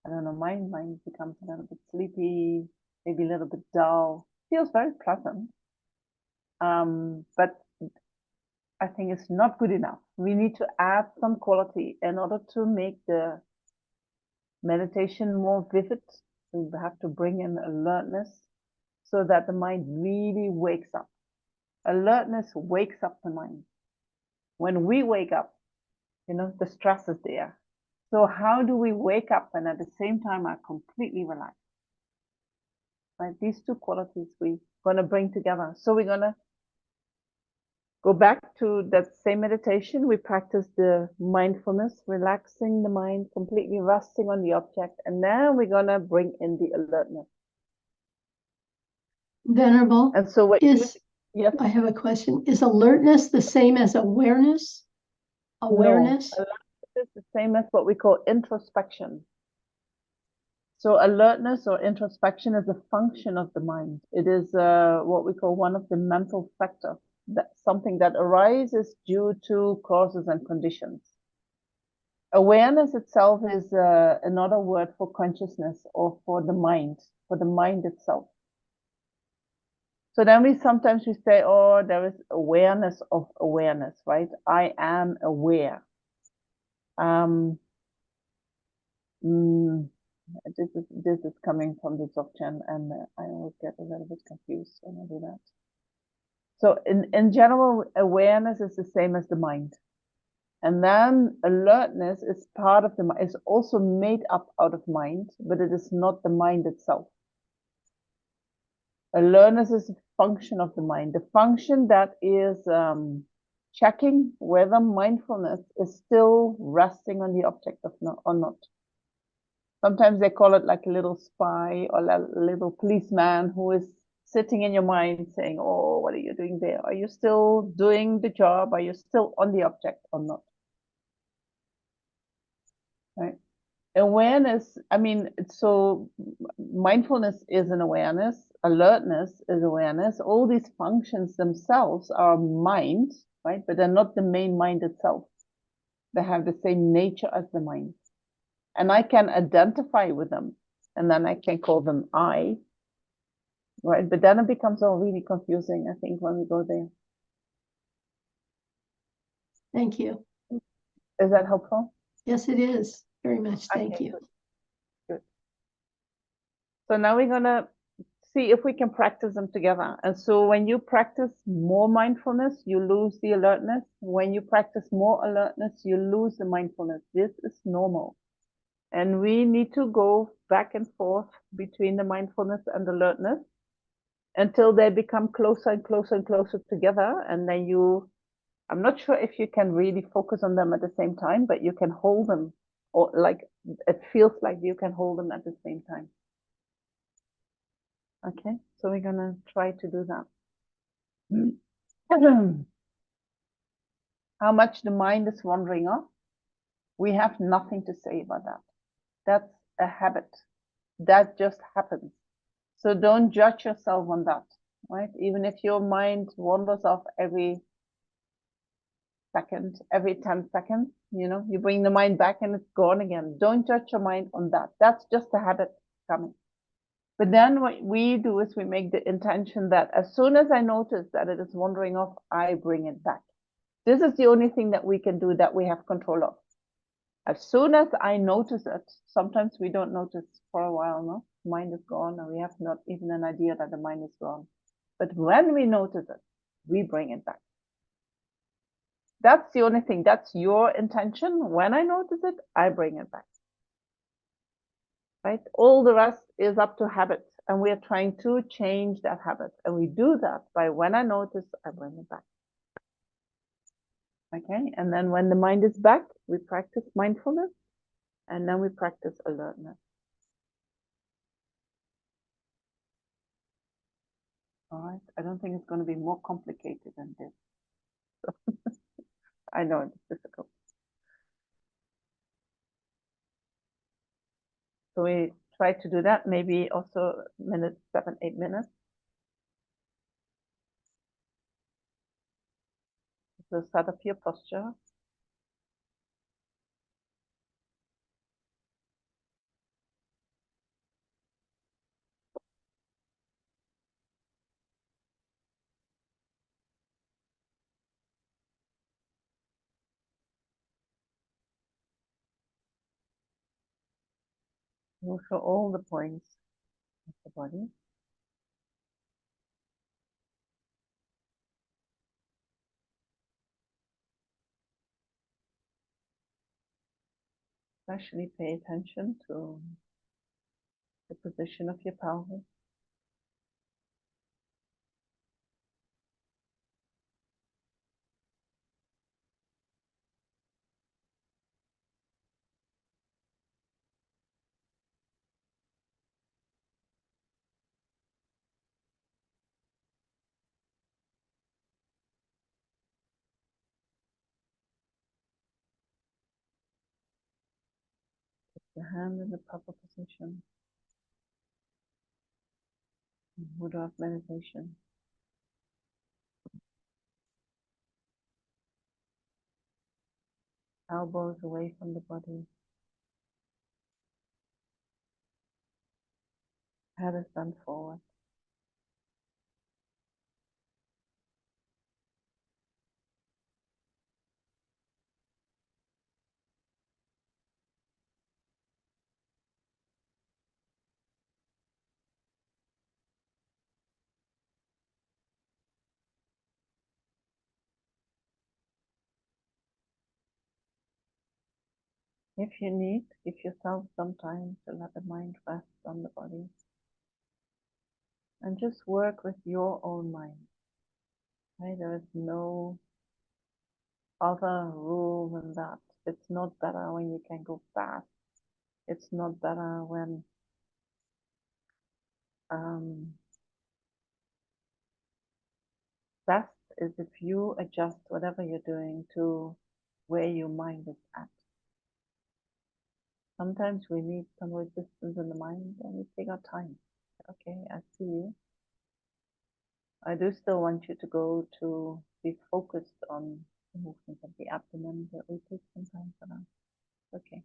I don't know, mind becomes a little bit sleepy, maybe a little bit dull, feels very pleasant. But I think it's not good enough. We need to add some quality in order to make the meditation more vivid. We have to bring in alertness so that the mind really wakes up. Alertness wakes up the mind. When we wake up, the stress is there. So how do we wake up and at the same time are completely relaxed? Right? These two qualities we're going to bring together. So we're going to go back to that same meditation. We practice the mindfulness, relaxing the mind, completely resting on the object. And then we're going to bring in the alertness. Venerable, And so what is, yes, I have a question. Is alertness the same as awareness? Awareness? No, alertness is the same as what we call introspection. So alertness or introspection is a function of the mind. It is what we call one of the mental factors. That's something that arises due to causes and conditions. Awareness itself is another word for consciousness or for the mind itself. So then we sometimes say, oh, there is awareness of awareness, right? I am aware. This is coming from the Dzogchen, and I always get a little bit confused when I do that. So in general, awareness is the same as the mind. And then alertness is part of the mind, is also made up out of mind, but it is not the mind itself. Alertness is a function of the mind, the function that is checking whether mindfulness is still resting on the object or not. Sometimes they call it like a little spy or a little policeman who is sitting in your mind saying, oh, what are you doing there? Are you still doing the job? Are you still on the object or not? Right? Awareness, I mean, so mindfulness is an awareness, alertness is awareness. All these functions themselves are mind, right? But they're not the main mind itself. They have the same nature as the mind. And I can identify with them, and then I can call them I, right? But then it becomes all really confusing, I think, when we go there. Thank you. Is that helpful? Yes, it is. Very much. Thank Okay, you. good. So now we're gonna see if we can practice them together. And so when you practice more mindfulness, you lose the alertness. When you practice more alertness, you lose the mindfulness. This is normal. And we need to go back and forth between the mindfulness and alertness until they become closer and closer and closer together. And then I'm not sure if you can really focus on them at the same time, but you can hold them, or like it feels like you can hold them at the same time. Okay, so we're gonna try to do that. How much the mind is wandering off, we have nothing to say about that. That's a habit. That just happens. So don't judge yourself on that, right? Even if your mind wanders off every second, every 10 seconds, you bring the mind back and it's gone again. Don't judge your mind on that. That's just a habit coming. But then what we do is we make the intention that as soon as I notice that it is wandering off, I bring it back. This is the only thing that we can do that we have control of. As soon as I notice it, sometimes we don't notice for a while, no? Mind is gone, and we have not even an idea that the mind is gone. But when we notice it, we bring it back. That's the only thing. That's your intention. When I notice it, I bring it back. Right? All the rest is up to habit, and we are trying to change that habit. And we do that by when I notice, I bring it back. Okay, and then when the mind is back, we practice mindfulness, and then we practice alertness. All right, I don't think it's going to be more complicated than this. I know it's difficult. So we try to do that, maybe also 7, 8 minutes. So set up your posture. We'll show all the points of the body. Especially pay attention to the position of your pelvis. Your hand in the proper position. Mudra of meditation. Elbows away from the body. Head is bent forward. If you need, give yourself some time to let the mind rest on the body. And just work with your own mind. Right? There is no other rule than that. It's not better when you can go fast. It's not better when best is if you adjust whatever you're doing to where your mind is at. Sometimes we need some resistance in the mind and we take our time. Okay, I see you. I do still want you to go to be focused on the movement of the abdomen, but we take some time for that. Okay.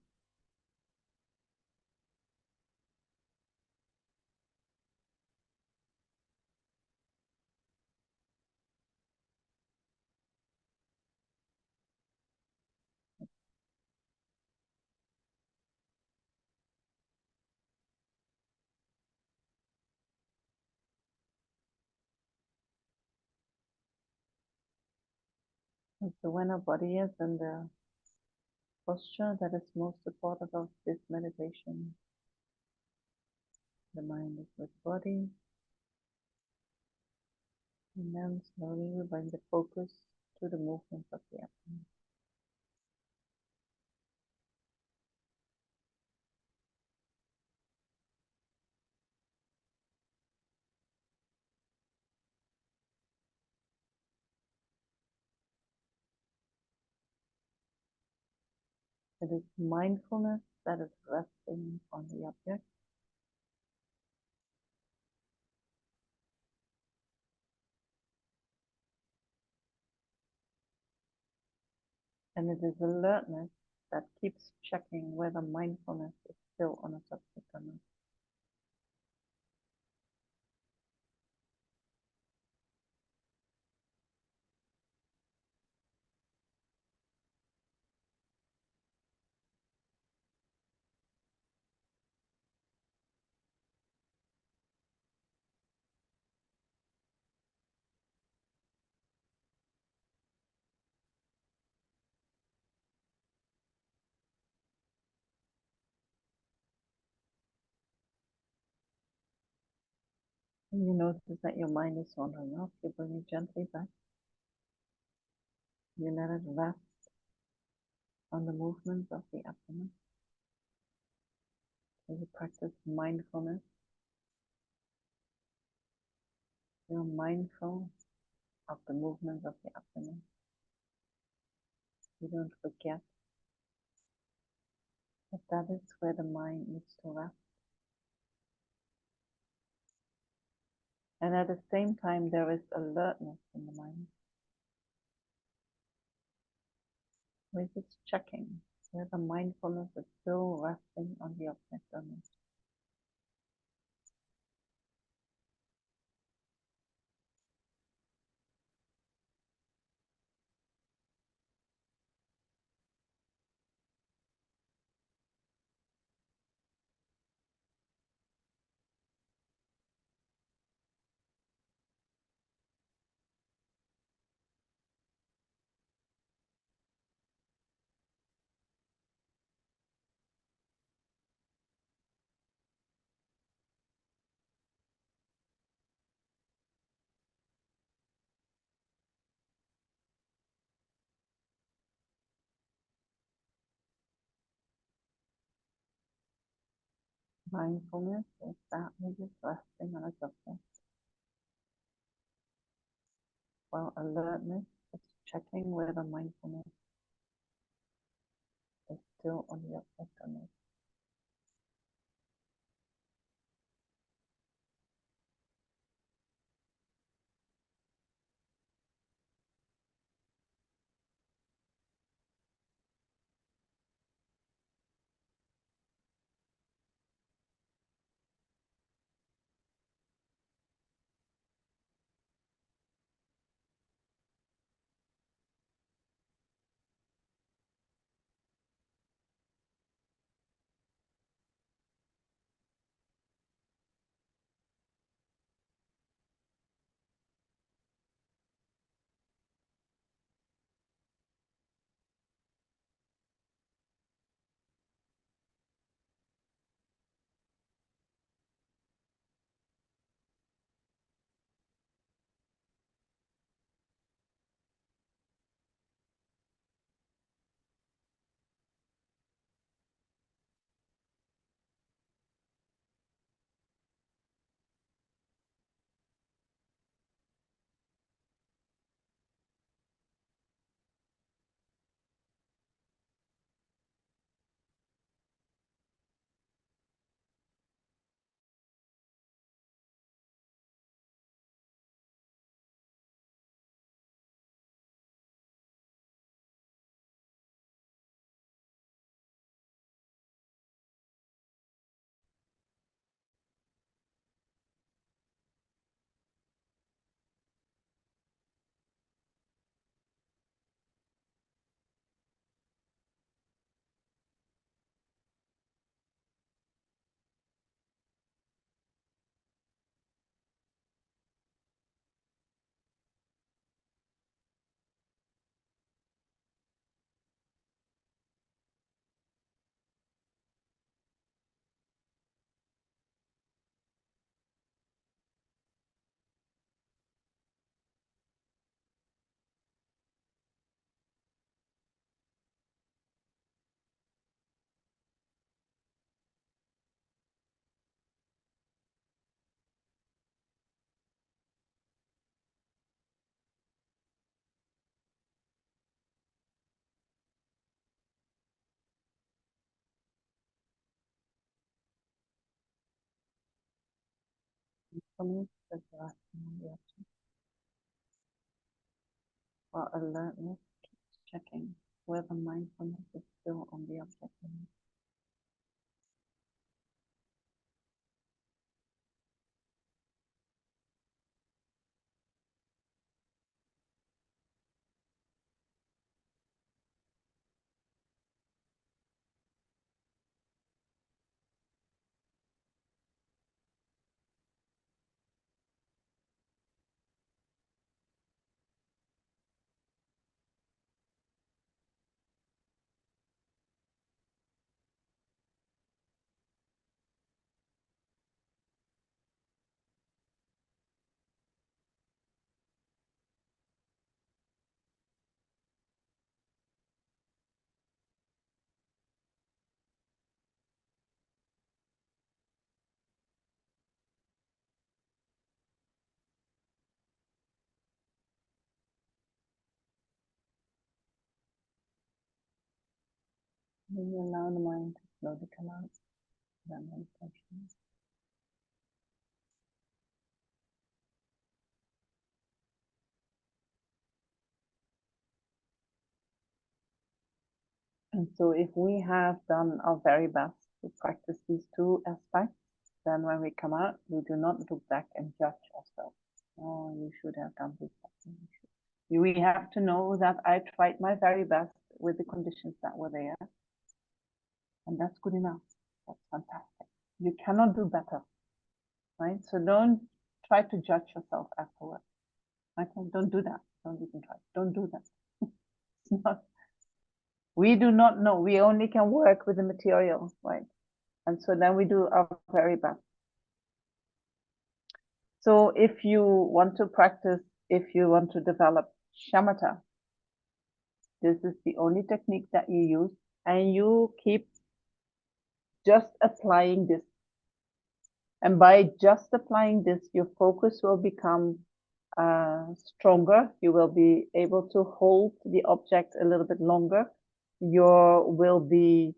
So when our body is in the posture that is most supportive of this meditation, the mind is with the body, and then slowly we bring the focus to the movement of the abdomen. It is mindfulness that is resting on the object. And it is alertness that keeps checking whether mindfulness is still on a subject or not. When you notice that your mind is wandering off, you bring it gently back. You let it rest on the movements of the abdomen. So you practice mindfulness. You're mindful of the movements of the abdomen. You don't forget that that is where the mind needs to rest. And at the same time, there is alertness in the mind. We're just checking whether mindfulness is still resting on the object or not. Mindfulness is that we're just resting on a subject, while alertness is checking whether mindfulness is still on the object or not. for me. Because you're asking on the object. Or alertness, checking whether mindfulness is still on the object. When you allow the mind to slowly come out, then meditation. And so if we have done our very best to practice these two aspects, then when we come out, we do not look back and judge ourselves. Oh, you should have done this. We have to know that I tried my very best with the conditions that were there. And that's good enough. That's fantastic. You cannot do better, right? So don't try to judge yourself afterwards. Okay, don't do that. Don't even try. Don't do that. It's not. We do not know. We only can work with the material, right? And so then we do our very best. So if you want to practice, if you want to develop shamatha, this is the only technique that you use, and you keep just applying this. And by just applying this, your focus will become stronger. You will be able to hold the object a little bit longer. You will be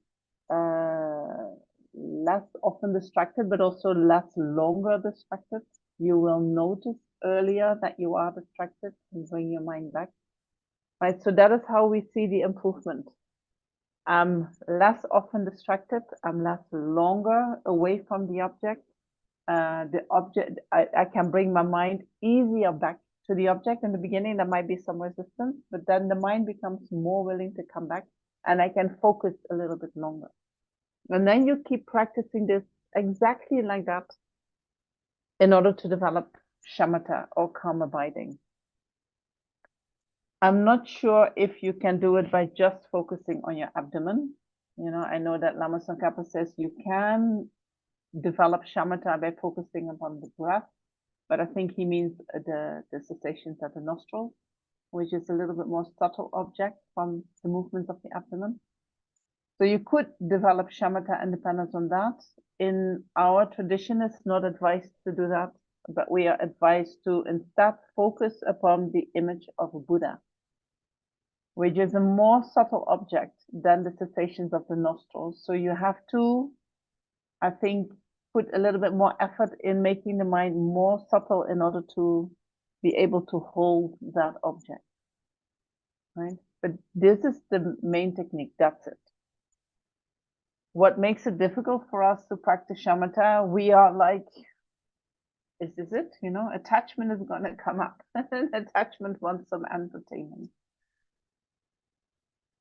less often distracted, but also less longer distracted. You will notice earlier that you are distracted and bring your mind back. Right, so that is how we see the improvement. I'm less often distracted. I'm less longer away from the object. I can bring my mind easier back to the object. In the beginning, there might be some resistance, but then the mind becomes more willing to come back, and I can focus a little bit longer. And then you keep practicing this exactly like that in order to develop shamatha or calm abiding. I'm not sure if you can do it by just focusing on your abdomen. You know, I know that Lama Tsongkhapa says you can develop shamatha by focusing upon the breath, but I think he means the sensations at the nostrils, which is a little bit more subtle object from the movements of the abdomen. So you could develop shamatha independent on that. In our tradition, it's not advised to do that, but we are advised to instead focus upon the image of a Buddha, which is a more subtle object than the sensations of the nostrils. So you have to, I think, put a little bit more effort in making the mind more subtle in order to be able to hold that object, right? But this is the main technique, that's it. What makes it difficult for us to practice shamatha, we are like, is this it? You know, attachment is going to come up. Attachment wants some entertainment.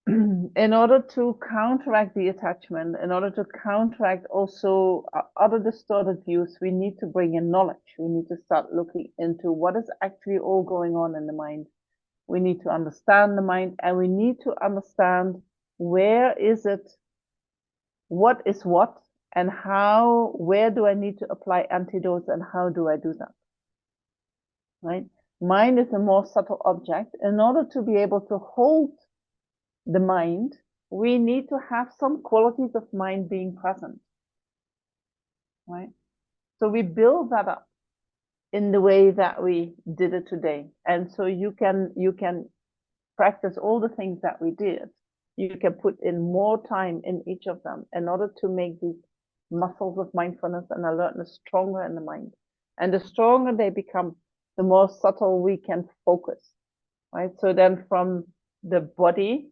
In order to counteract the attachment, in order to counteract also other distorted views, we need to bring in knowledge. We need to start looking into what is actually all going on in the mind. We need to understand the mind, and we need to understand where is it, what is what, and how, where do I need to apply antidotes, and how do I do that, right? Mind is a more subtle object. In order to be able to hold the mind, we need to have some qualities of mind being present, right? So we build that up in the way that we did it today. And so you can practice all the things that we did. You can put in more time in each of them in order to make these muscles of mindfulness and alertness stronger in the mind. And the stronger they become, the more subtle we can focus, right? So then from the body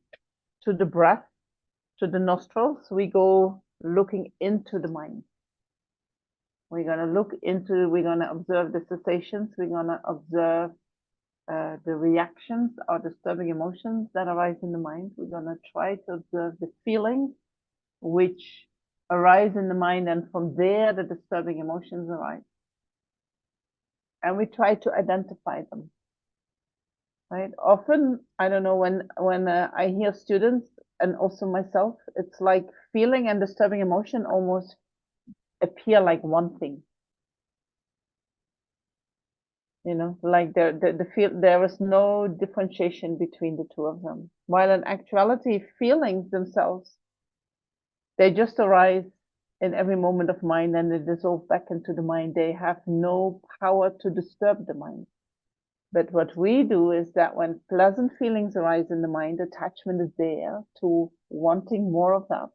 to the breath to the nostrils, we go looking into the mind. We're going to observe the sensations, we're going to observe the reactions or disturbing emotions that arise in the mind. We're going to try to observe the feelings which arise in the mind, and from there the disturbing emotions arise. And we try to identify them. Right? Often, I don't know, when I hear students and also myself, it's like feeling and disturbing emotion almost appear like one thing. You know, like there is no differentiation between the two of them. While in actuality, feelings themselves, they just arise in every moment of mind and they dissolve back into the mind. They have no power to disturb the mind. But what we do is that when pleasant feelings arise in the mind, attachment is there to wanting more of that.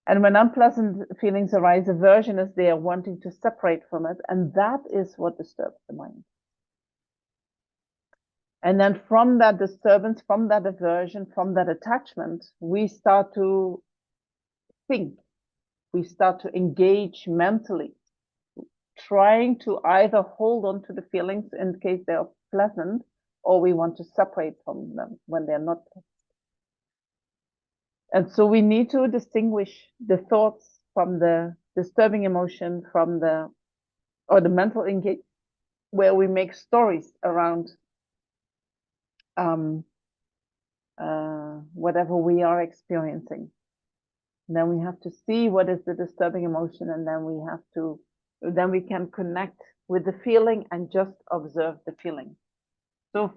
And when unpleasant feelings arise, aversion is there, wanting to separate from it. And that is what disturbs the mind. And then from that disturbance, from that aversion, from that attachment, we start to think. We start to engage mentally, trying to either hold on to the feelings in case they are pleasant, or we want to separate from them when they're not. And so we need to distinguish the thoughts from the disturbing emotion, from the mental engage, where we make stories around whatever we are experiencing. And then we have to see what is the disturbing emotion, and then we can connect with the feeling and just observe the feeling. So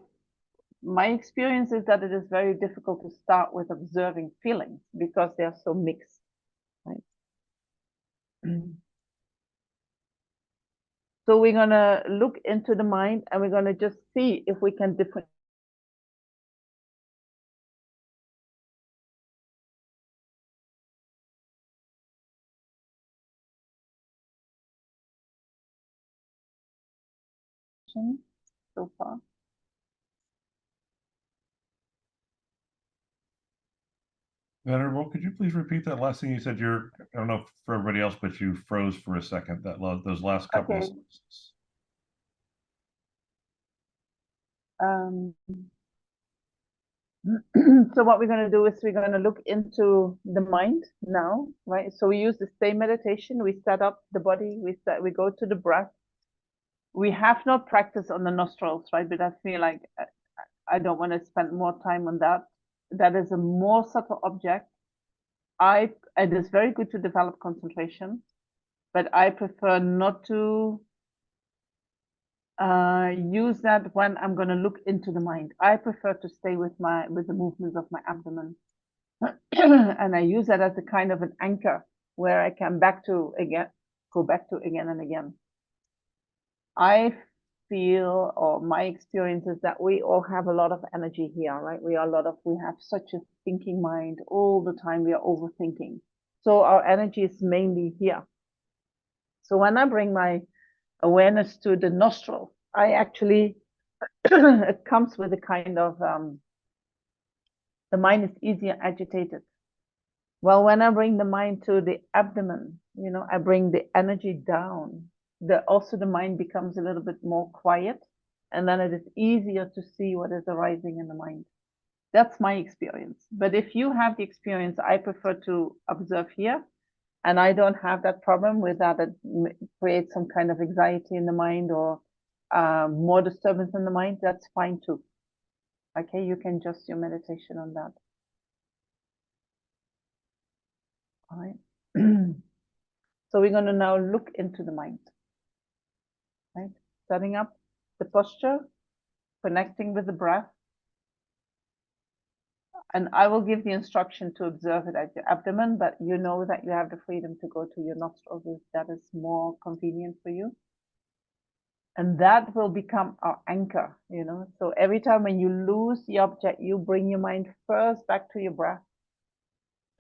my experience is that it is very difficult to start with observing feelings because they are so mixed, right? So we're going to look into the mind and we're going to just see if we can differentiate. So far. Venerable, could you please repeat that last thing you said? I don't know for everybody else, but you froze for a second, those last couple of sentences. So what we're going to do is we're going to look into the mind now, right? So we use the same meditation. We set up the body. We go to the breath. We have not practiced on the nostrils, right? But I feel like I don't want to spend more time on that. That is a more subtle object. It is very good to develop concentration, but I prefer not to use that when I'm going to look into the mind. I prefer to stay with the movements of my abdomen. And I use that as a kind of an anchor where I can go back to again and again. I feel, or my experience is that we all have a lot of energy here, right? We have such a thinking mind all the time. We are overthinking. So our energy is mainly here. So when I bring my awareness to the nostril, I actually, it comes with a kind of, the mind is easier agitated. Well, when I bring the mind to the abdomen, I bring the energy down. Also the mind becomes a little bit more quiet, and then it is easier to see what is arising in the mind. That's my experience. But if you have the experience, I prefer to observe here, and I don't have that problem with that. It creates some kind of anxiety in the mind or more disturbance in the mind. That's fine too. Okay, you can adjust your meditation on that. All right. So we're going to now look into the mind, right? Setting up the posture, connecting with the breath. And I will give the instruction to observe it at your abdomen, but you know that you have the freedom to go to your nostrils if that is more convenient for you. And that will become our anchor, So every time when you lose the object, you bring your mind first back to your breath,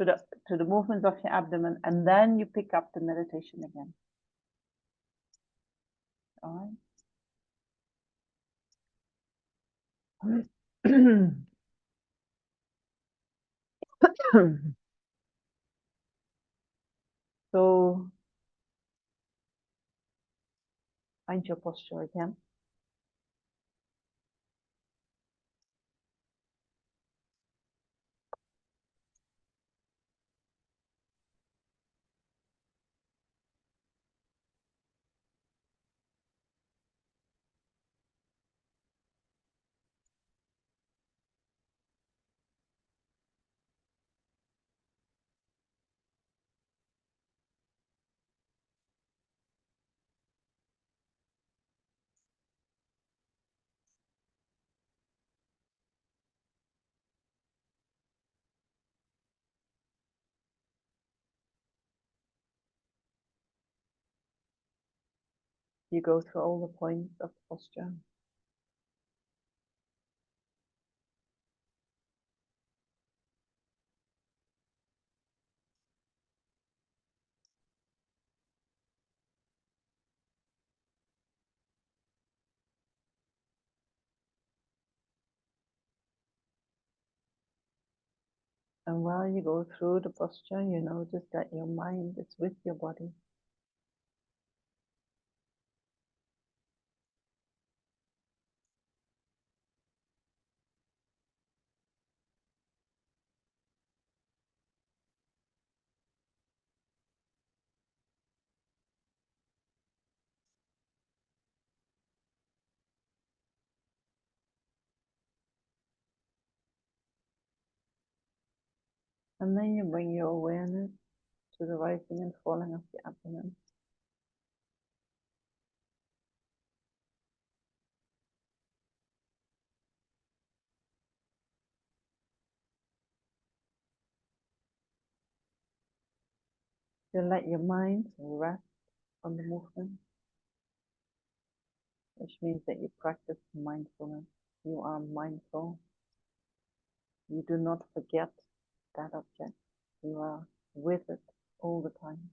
to the movements of your abdomen, and then you pick up the meditation again. All right. So find your posture again. You go through all the points of posture. And while you go through the posture, you notice that your mind is with your body. And then you bring your awareness to the rising and falling of the abdomen. You let your mind rest on the movement, which means that you practice mindfulness. You are mindful. You do not forget that object. You are with it all the time.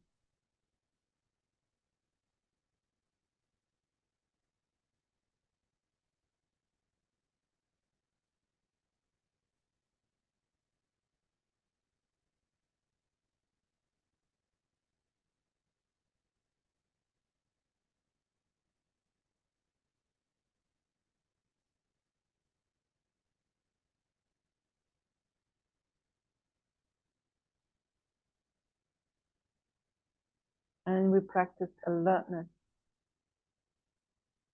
And we practice alertness,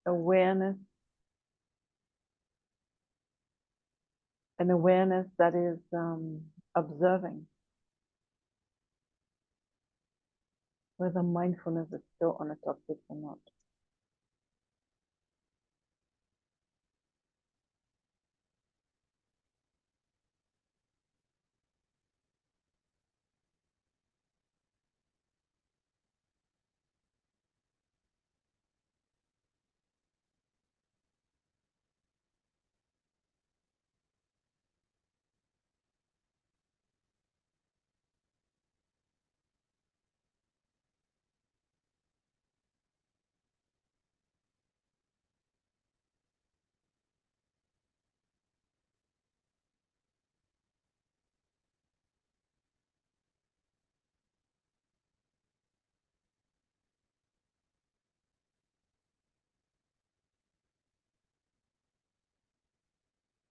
awareness, an awareness that is observing whether mindfulness is still on a topic or not.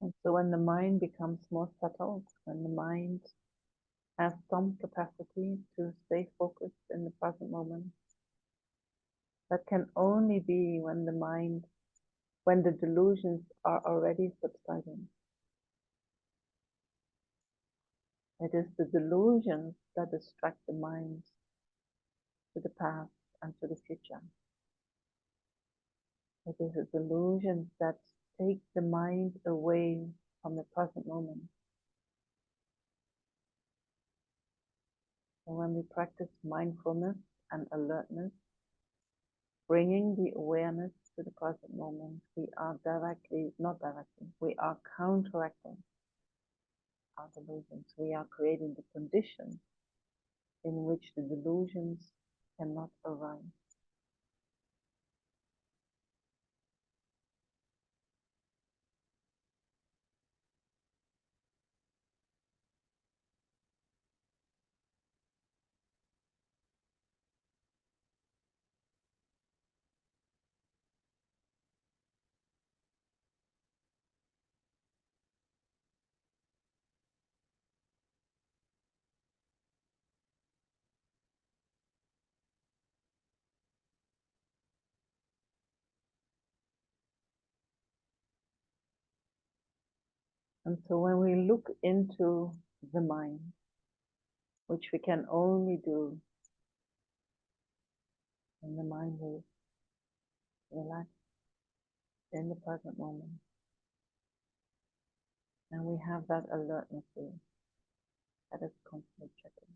And so when the mind becomes more settled, when the mind has some capacity to stay focused in the present moment, that can only be when the delusions are already subsiding. It is the delusions that distract the mind to the past and to the future. It is the delusions that take the mind away from the present moment. And when we practice mindfulness and alertness, bringing the awareness to the present moment, we are we are counteracting our delusions. We are creating the conditions in which the delusions cannot arise. And so when we look into the mind, which we can only do when the mind is relaxed in the present moment, and we have that alertness here that is constantly checking.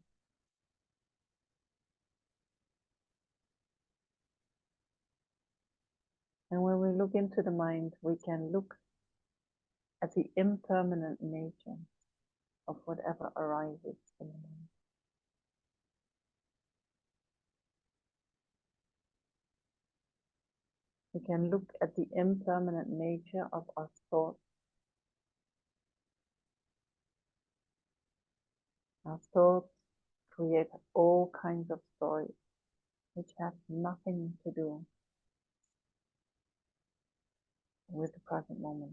And when we look into the mind, we can look at the impermanent nature of whatever arises in the mind. We can look at the impermanent nature of our thoughts. Our thoughts create all kinds of stories which have nothing to do with the present moment.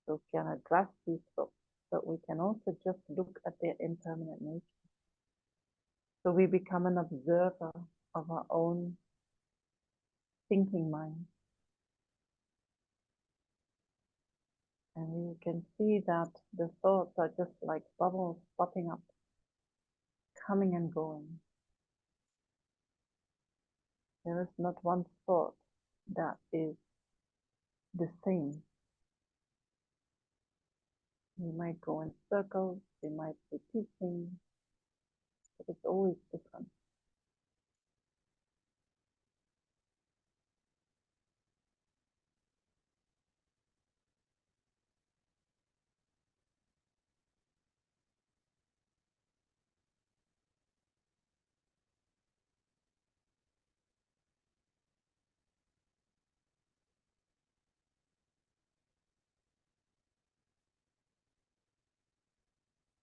So we can address these thoughts, but we can also just look at their impermanent nature. So we become an observer of our own thinking mind. And we can see that the thoughts are just like bubbles popping up, coming and going. There is not one thought that is the same. We might go in circles, we might repeat things, but it's always different.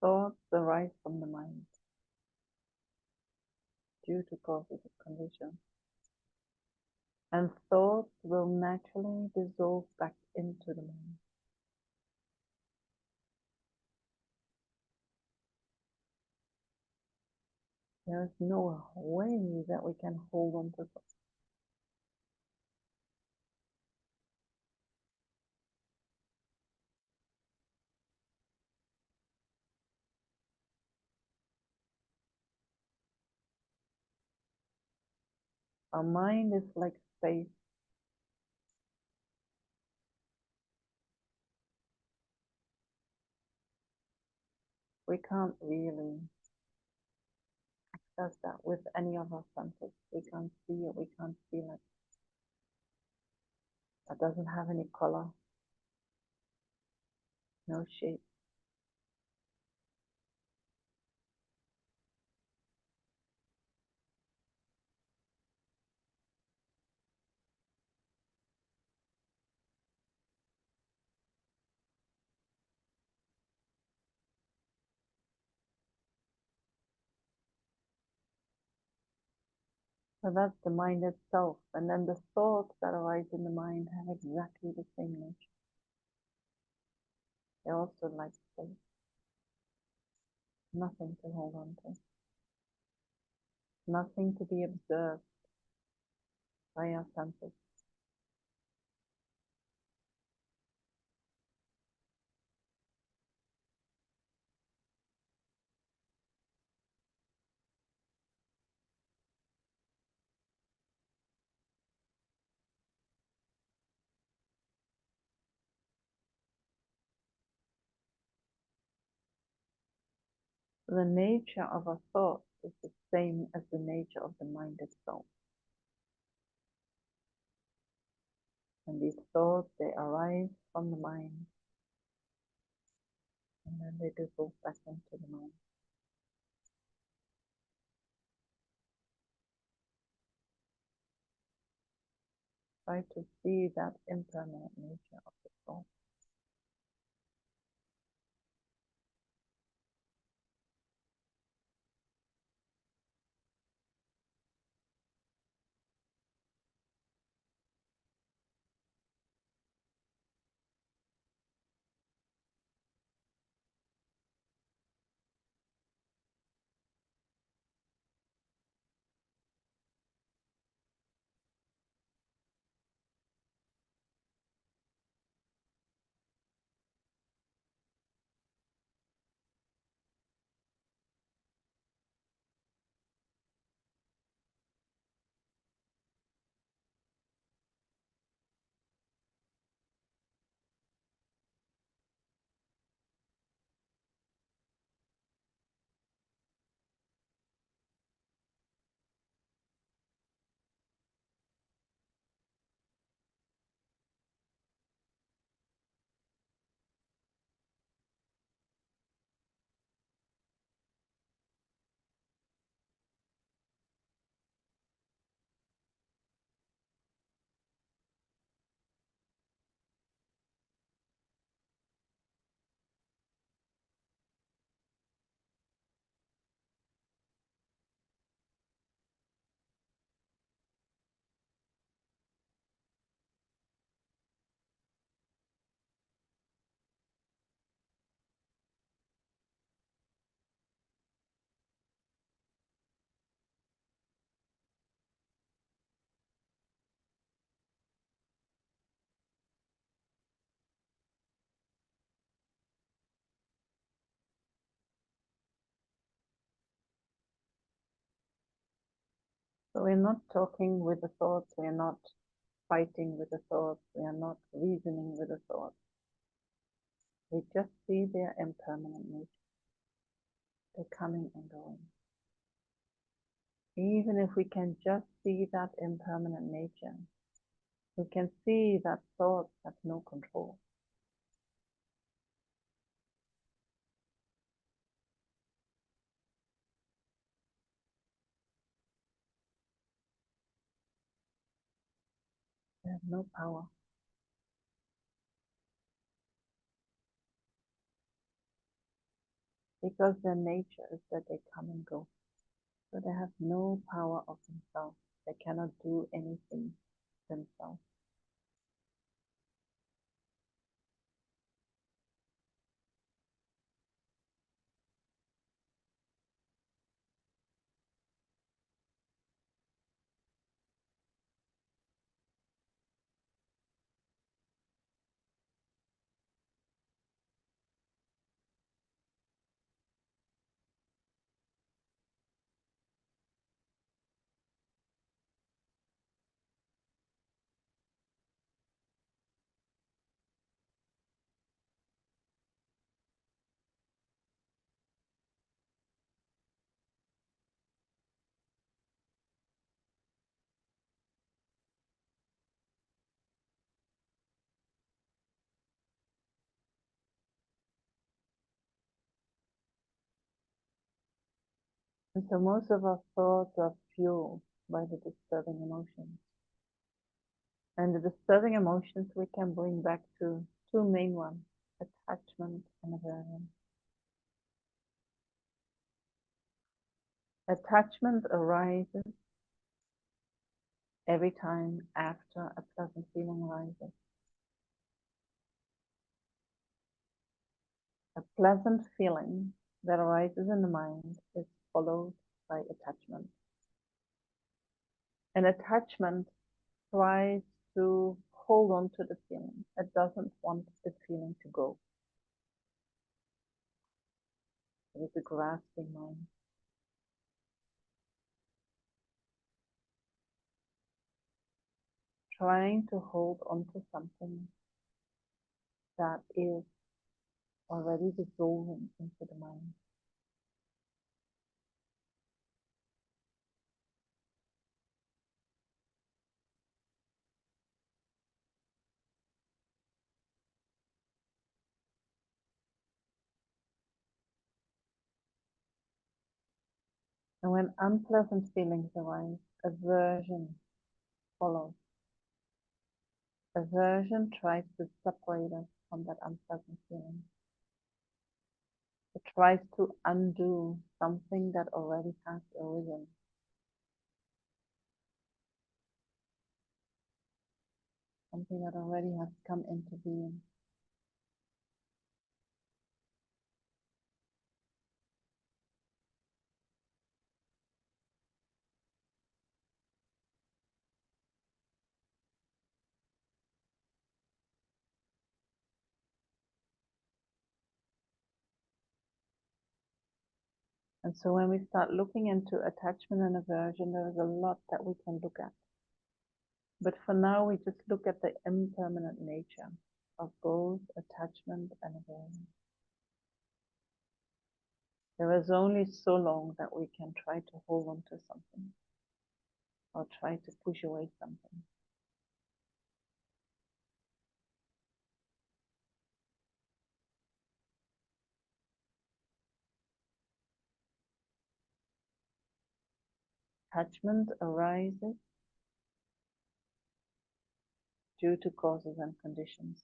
Thoughts arise from the mind due to causes of conditions. And thoughts will naturally dissolve back into the mind. There is no way that we can hold on to thoughts. Our mind is like space. We can't really access that with any of our senses. We can't see it, we can't feel it. It doesn't have any color, no shape. So that's the mind itself. And then the thoughts that arise in the mind have exactly the same nature. They're also like space. Nothing to hold on to. Nothing to be observed by our senses. The nature of our thoughts is the same as the nature of the mind itself. And these thoughts, they arise from the mind, and then they dissolve back into the mind. Try to see that impermanent nature of the thought. So we're not talking with the thoughts, we're not fighting with the thoughts, we are not reasoning with the thoughts. We just see their impermanent nature. They're coming and going. Even if we can just see that impermanent nature, we can see that thoughts have no control. They have no power. Because their nature is that they come and go. So they have no power of themselves. They cannot do anything themselves. And so most of our thoughts are fueled by the disturbing emotions. And the disturbing emotions we can bring back to two main ones, attachment and aversion. Attachment arises every time after a pleasant feeling arises. A pleasant feeling that arises in the mind is followed by attachment. And attachment tries to hold on to the feeling. It doesn't want the feeling to go. It is a grasping mind. Trying to hold on to something that is already dissolving into the mind. And when unpleasant feelings arise, aversion follows. Aversion tries to separate us from that unpleasant feeling. It tries to undo something that already has arisen. Something that already has come into being. And so when we start looking into attachment and aversion, there is a lot that we can look at. But for now, we just look at the impermanent nature of both attachment and aversion. There is only so long that we can try to hold on to something or try to push away something. Attachment arises due to causes and conditions.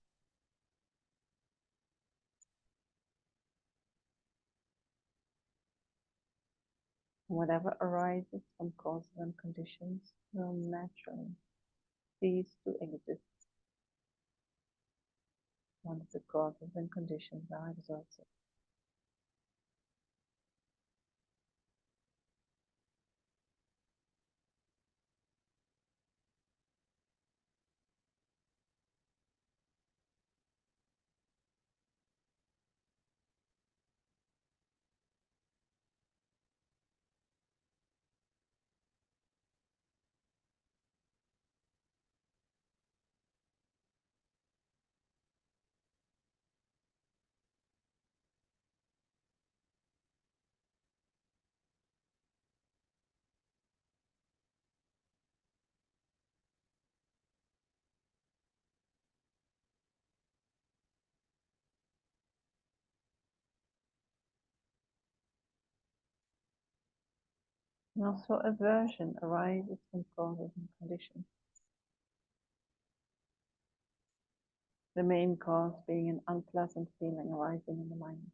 Whatever arises from causes and conditions will naturally cease to exist once the causes and conditions are exhausted. And also aversion arises from causes and conditions. The main cause being an unpleasant feeling arising in the mind.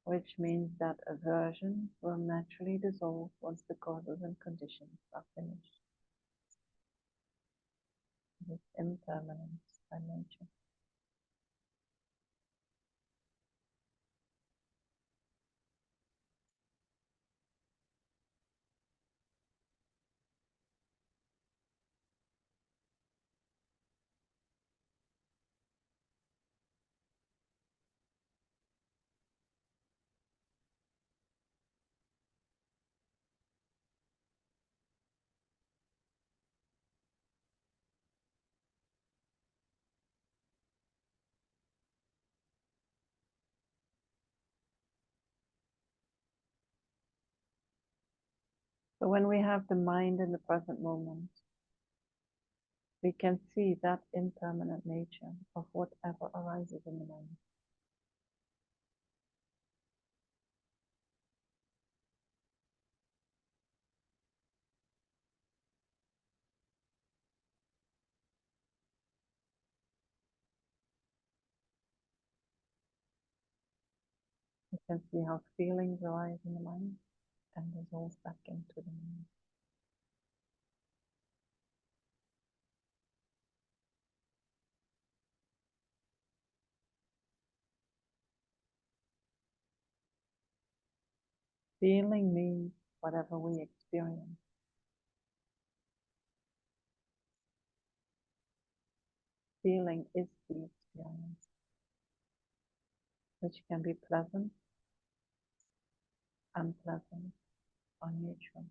Which means that aversion will naturally dissolve once the causes and conditions are finished. It is impermanent by nature. So when we have the mind in the present moment, we can see that impermanent nature of whatever arises in the mind. You can see how feelings arise in the mind and dissolve back into the mind. Feeling means whatever we experience. Feeling is the experience, which can be pleasant, unpleasant, or neutral.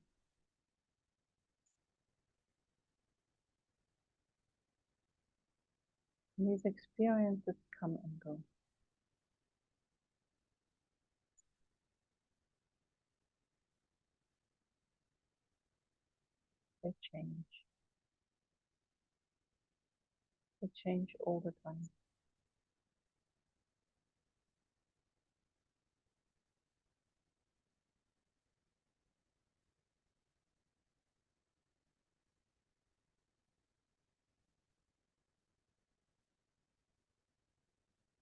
And these experiences come and go. They change. They change all the time.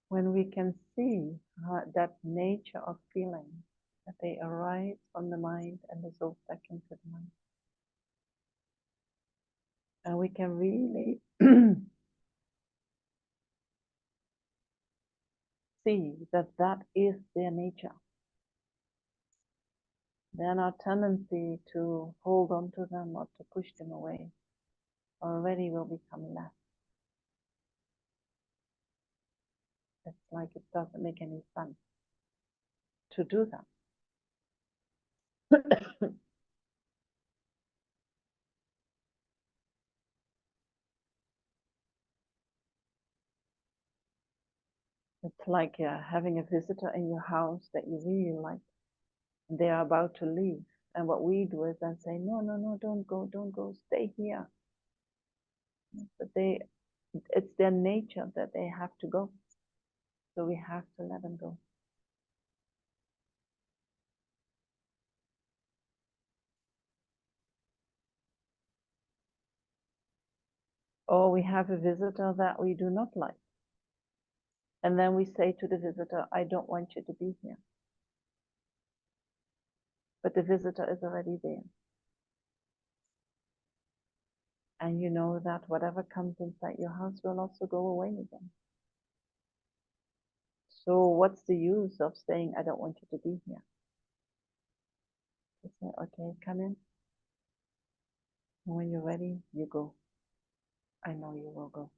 When we can see that nature of feeling, that they arise from the mind and dissolve back into the mind. And we can really see that that is their nature. Then our tendency to hold on to them or to push them away already will become less. It's like it doesn't make any sense to do that. It's like having a visitor in your house that you really like. And they are about to leave. And what we do is then say, no, no, no, don't go, stay here. But it's their nature that they have to go. So we have to let them go. Or we have a visitor that we do not like. And then we say to the visitor, I don't want you to be here. But the visitor is already there. And you know that whatever comes inside your house will also go away again. So what's the use of saying, I don't want you to be here? You say, okay, come in. And when you're ready, you go. I know you will go.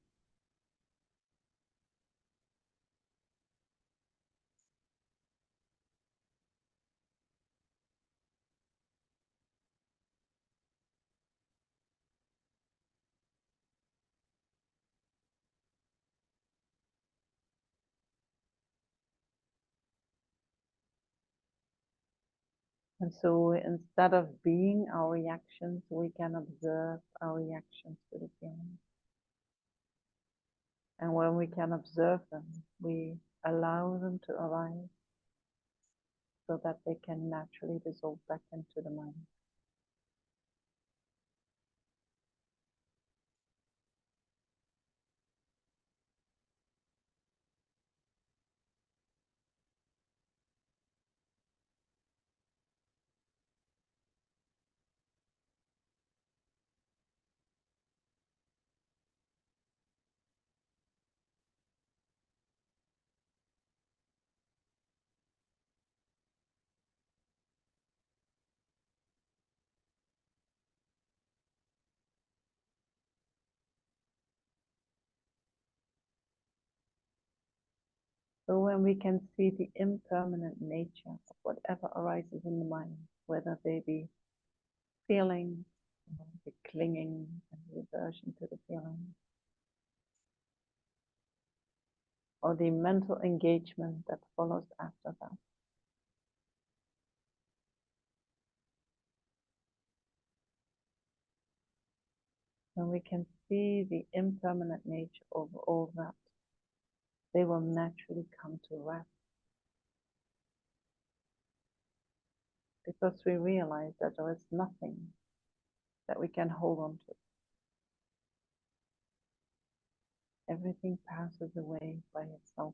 And so instead of being our reactions, we can observe our reactions to the feeling. And when we can observe them, we allow them to arise so that they can naturally dissolve back into the mind. So when we can see the impermanent nature of whatever arises in the mind, whether they be feeling, the clinging and reversion to the feeling, or the mental engagement that follows after that. When we can see the impermanent nature of all that, they will naturally come to rest. Because we realize that there is nothing that we can hold on to. Everything passes away by itself.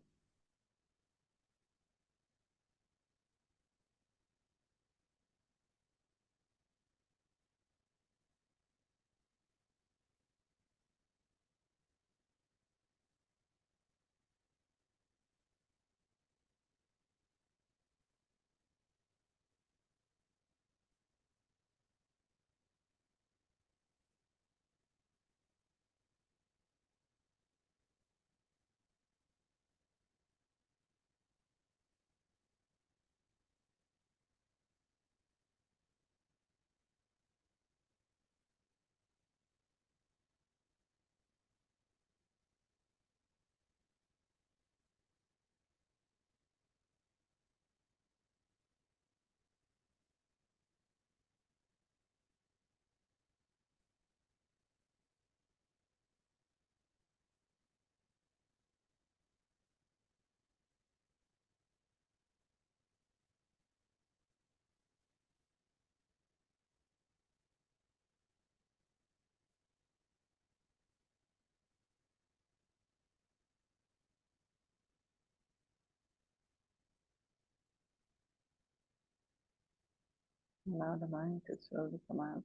Allow the mind to slowly come out of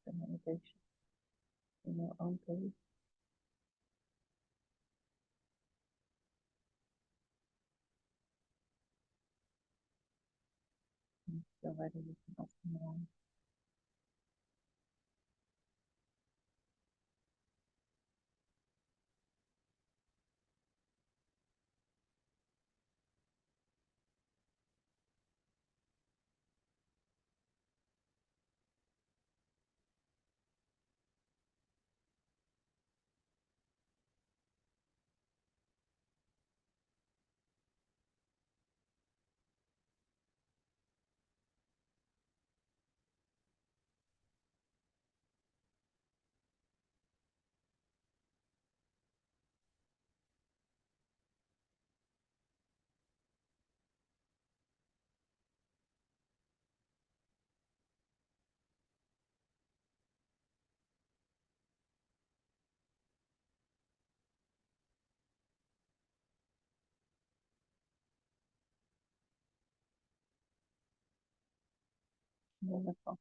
the meditation in your own pace. And feel ready, you can open your eyes. Wonderful.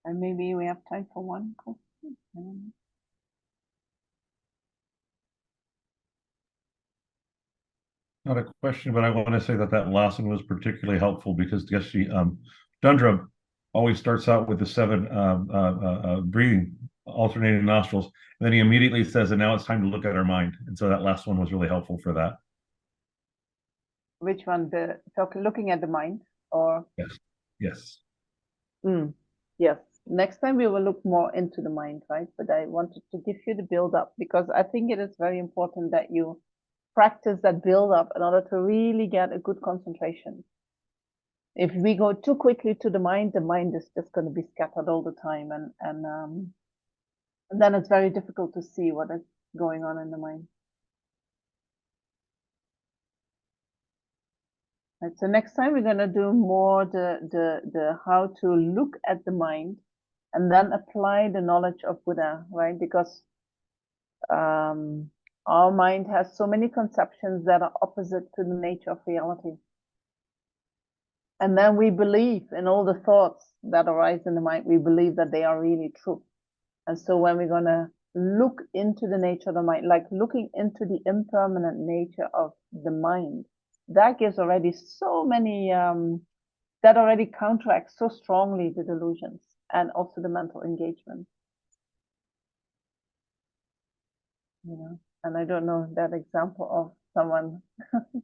And maybe we have time for one question. Not a question, but I want to say that that last one was particularly helpful because Dundra always starts out with the 7 breathing, alternating nostrils, and then he immediately says, and now it's time to look at our mind. And so that last one was really helpful for that. Which one? Looking at the mind, or? Yes. Yes. Yes. Next time we will look more into the mind, right? But I wanted to give you the build up because I think it is very important that you practice that build up in order to really get a good concentration. If we go too quickly to the mind is just going to be scattered all the time, and then it's very difficult to see what is going on in the mind. Right, so next time we're going to do more the how to look at the mind and then apply the knowledge of Buddha, right? Because our mind has so many conceptions that are opposite to the nature of reality. And then we believe in all the thoughts that arise in the mind, we believe that they are really true. And so when we're going to look into the nature of the mind, like looking into the impermanent nature of the mind, that gives already so many, that already counteracts so strongly the delusions and also the mental engagement. You know, and I don't know, that example of someone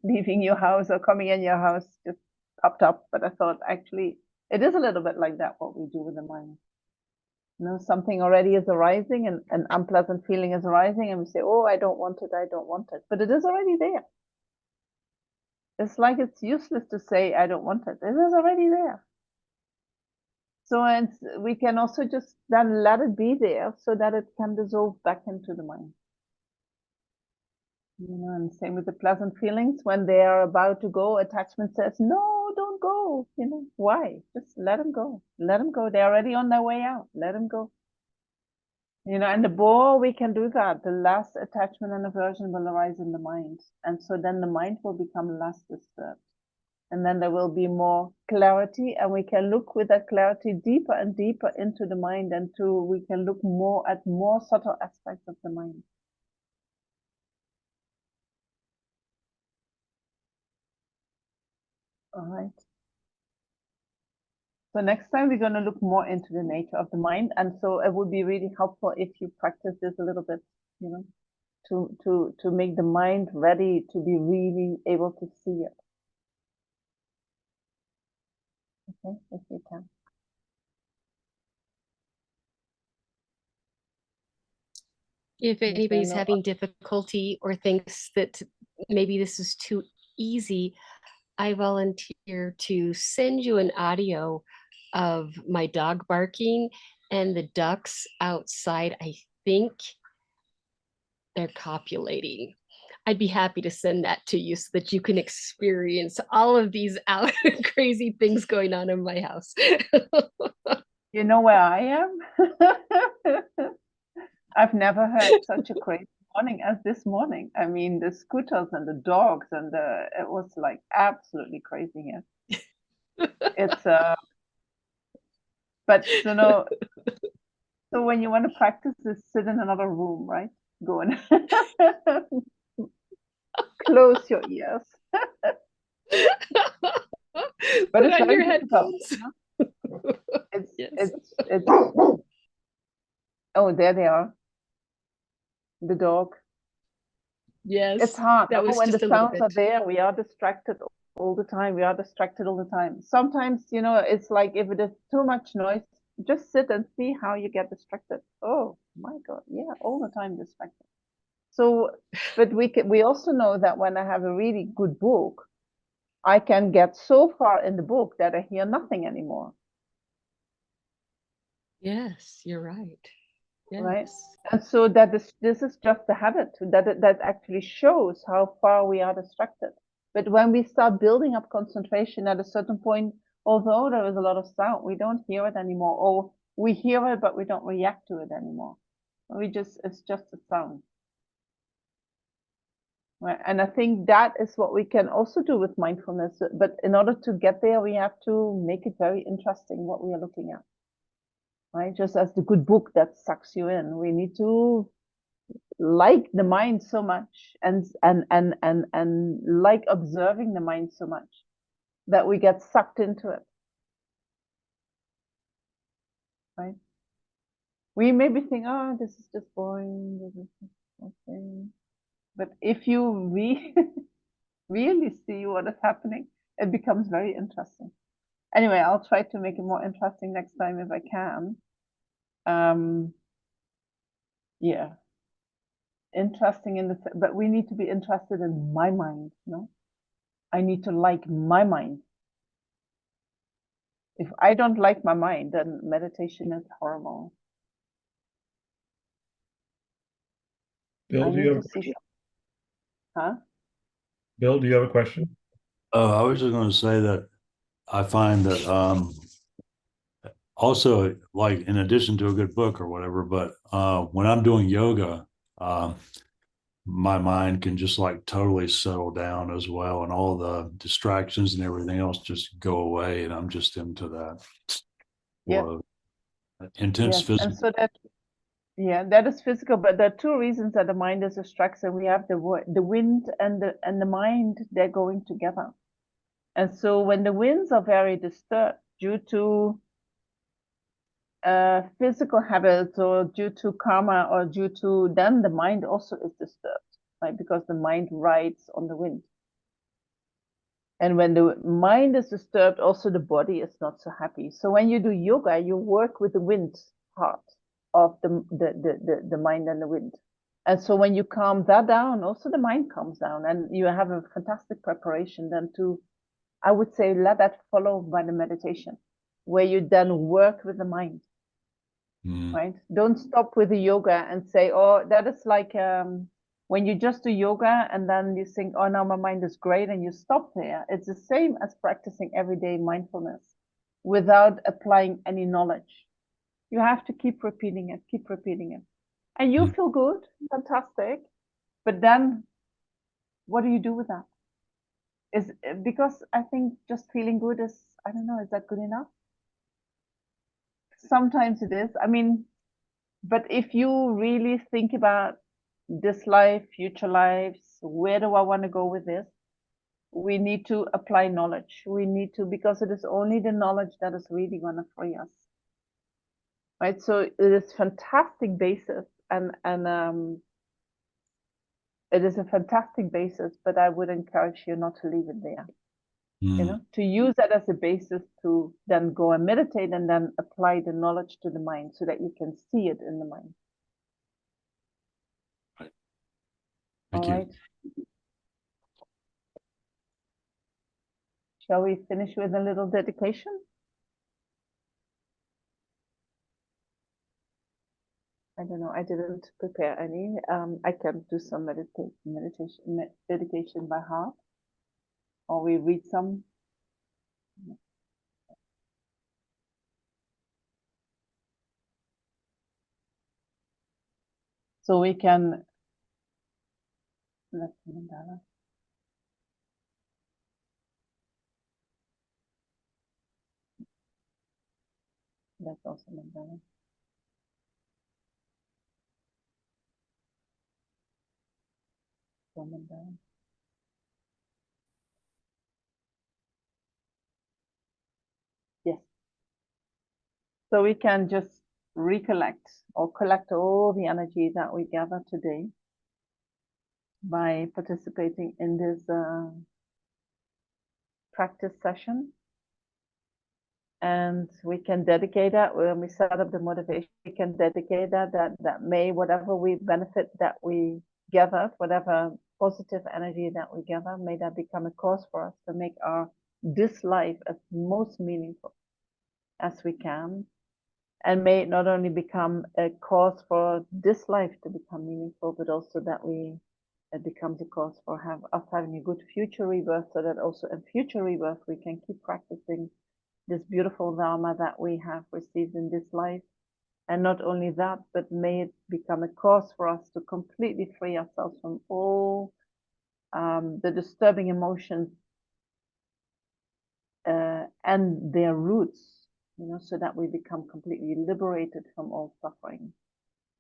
leaving your house or coming in your house just popped up, but I thought actually it is a little bit like that, what we do with the mind. You know, something already is arising and an unpleasant feeling is arising, and we say, oh, I don't want it, I don't want it. But it is already there. It's like it's useless to say, I don't want it. It is already there. So we can also just then let it be there so that it can dissolve back into the mind. You know, and same with the pleasant feelings. When they are about to go, attachment says, no, don't go. You know, why? Just let them go. Let them go. They're already on their way out. Let them go. You know, and the more we can do that, the less attachment and aversion will arise in the mind. And so then the mind will become less disturbed. And then there will be more clarity, and we can look with that clarity deeper and deeper into the mind, and we can look more at more subtle aspects of the mind. All right. So next time we're going to look more into the nature of the mind, and so it would be really helpful if you practice this a little bit, you know, to make the mind ready to be really able to see it. Okay, if you can. If anybody's having difficulty or thinks that maybe this is too easy, I volunteer to send you an audio of my dog barking and the ducks outside. I think they're copulating. I'd be happy to send that to you so that you can experience all of these crazy things going on in my house. You know where I am? I've never heard such a crazy morning as this morning. I mean, the scooters and the dogs and it was like absolutely crazy here. It's but you know, so when you want to practice this, sit in another room, right? Go and close your ears. But Put it's on very your difficult. headphones. It's oh, there they are. The dog. Yes. It's hard. That was when just the a little sounds are bit. there, we are distracted all the time. We are distracted all the time. Sometimes, you know, it's like if it is too much noise, just sit and see how you get distracted. Oh my God. Yeah, all the time distracted. So, but we also know that when I have a really good book, I can get so far in the book that I hear nothing anymore. Yes, you're right. Yes. Right. And so this is just a habit that actually shows how far we are distracted. But when we start building up concentration at a certain point, although there is a lot of sound, we don't hear it anymore, or we hear it, but we don't react to it anymore. It's just a sound. Right. And I think that is what we can also do with mindfulness. But in order to get there, we have to make it very interesting what we are looking at. Right. Just as the good book that sucks you in, we need to like the mind so much and like observing the mind so much that we get sucked into it. Right. We maybe think, oh, this is just boring. This is okay. But if you really see what is happening, it becomes very interesting. Anyway, I'll try to make it more interesting next time if I can. Yeah. Interesting but we need to be interested in my mind, no? I need to like my mind. If I don't like my mind, then meditation is horrible. Bill, I do you need have to see. Huh? Bill, do you have a question? I was just going to say that I find that also, like, in addition to a good book or whatever, but when I'm doing yoga, my mind can just like totally settle down as well, and all the distractions and everything else just go away, and I'm just into that. Yeah. Or intense Yes. And physical. so that, yeah, that is physical, but there are two reasons that the mind is distracted. We have the wind and the mind, they're going together. And so when the winds are very disturbed due to physical habits or due to karma or due to, then the mind also is disturbed, right? Because the mind rides on the wind. And when the mind is disturbed, also the body is not so happy. So when you do yoga, you work with the wind part of the mind and the wind. And so when you calm that down, also the mind calms down, and you have a fantastic preparation then to, I would say, let that follow by the meditation, where you then work with the mind. Right? Don't stop with the yoga and say, oh, that is like when you just do yoga and then you think, oh, now my mind is great, and you stop there. It's the same as practicing everyday mindfulness without applying any knowledge. You have to keep repeating it. And you feel good, fantastic. But then what do you do with that? Is because I think just feeling good is, I don't know, is that good enough? Sometimes it is. I mean, but if you really think about this life, future lives, where do I want to go with this? We need to apply knowledge. We need to, because it is only the knowledge that is really going to free us. Right? So it is fantastic basis, and it is a fantastic basis, but I would encourage you not to leave it there. You know, to use that as a basis to then go and meditate and then apply the knowledge to the mind so that you can see it in the mind. Thank you. Shall we finish with a little dedication? I don't know. I didn't prepare any. I can do some dedication by heart, or we read some. So we can. That's mandala. That's also mandala. So mandala. Yes. So we can just recollect or collect all the energy that we gather today by participating in this practice session. And we can dedicate that when we set up the motivation, we can dedicate that may whatever we benefit that we gathered, whatever positive energy that we gather, may that become a cause for us to make our this life as most meaningful as we can. And may it not only become a cause for this life to become meaningful, but also that it becomes a cause for us having a good future rebirth, so that also in future rebirth we can keep practicing this beautiful Dharma that we have received in this life. And not only that, but may it become a cause for us to completely free ourselves from all the disturbing emotions and their roots, you know, so that we become completely liberated from all suffering.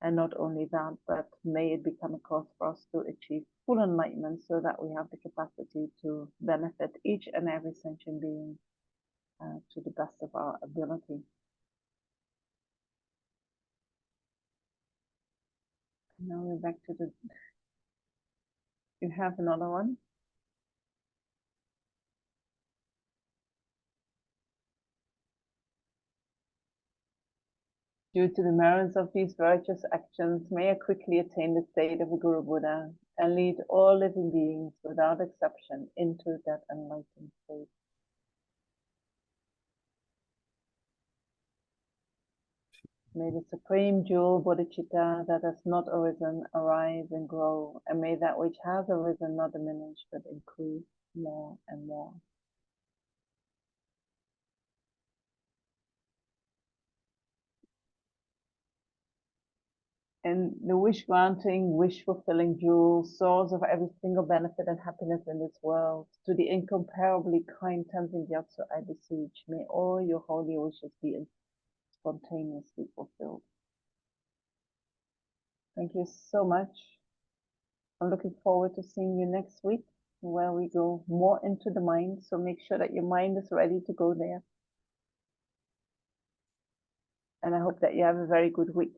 And not only that, but may it become a cause for us to achieve full enlightenment, so that we have the capacity to benefit each and every sentient being to the best of our ability. Now we're back to the. You have another one? Due to the merits of these virtuous actions, may I quickly attain the state of a Guru Buddha and lead all living beings without exception into that enlightened state. May the supreme jewel bodhicitta that has not arisen arise and grow, and may that which has arisen not diminish but increase more and more. And the wish granting, wish fulfilling jewel, source of every single benefit and happiness in this world, to the incomparably kind Tenzin Gyatso I beseech, may all your holy wishes be spontaneously fulfilled. Thank you so much. I'm looking forward to seeing you next week, where we go more into the mind. So make sure that your mind is ready to go there. And I hope that you have a very good week.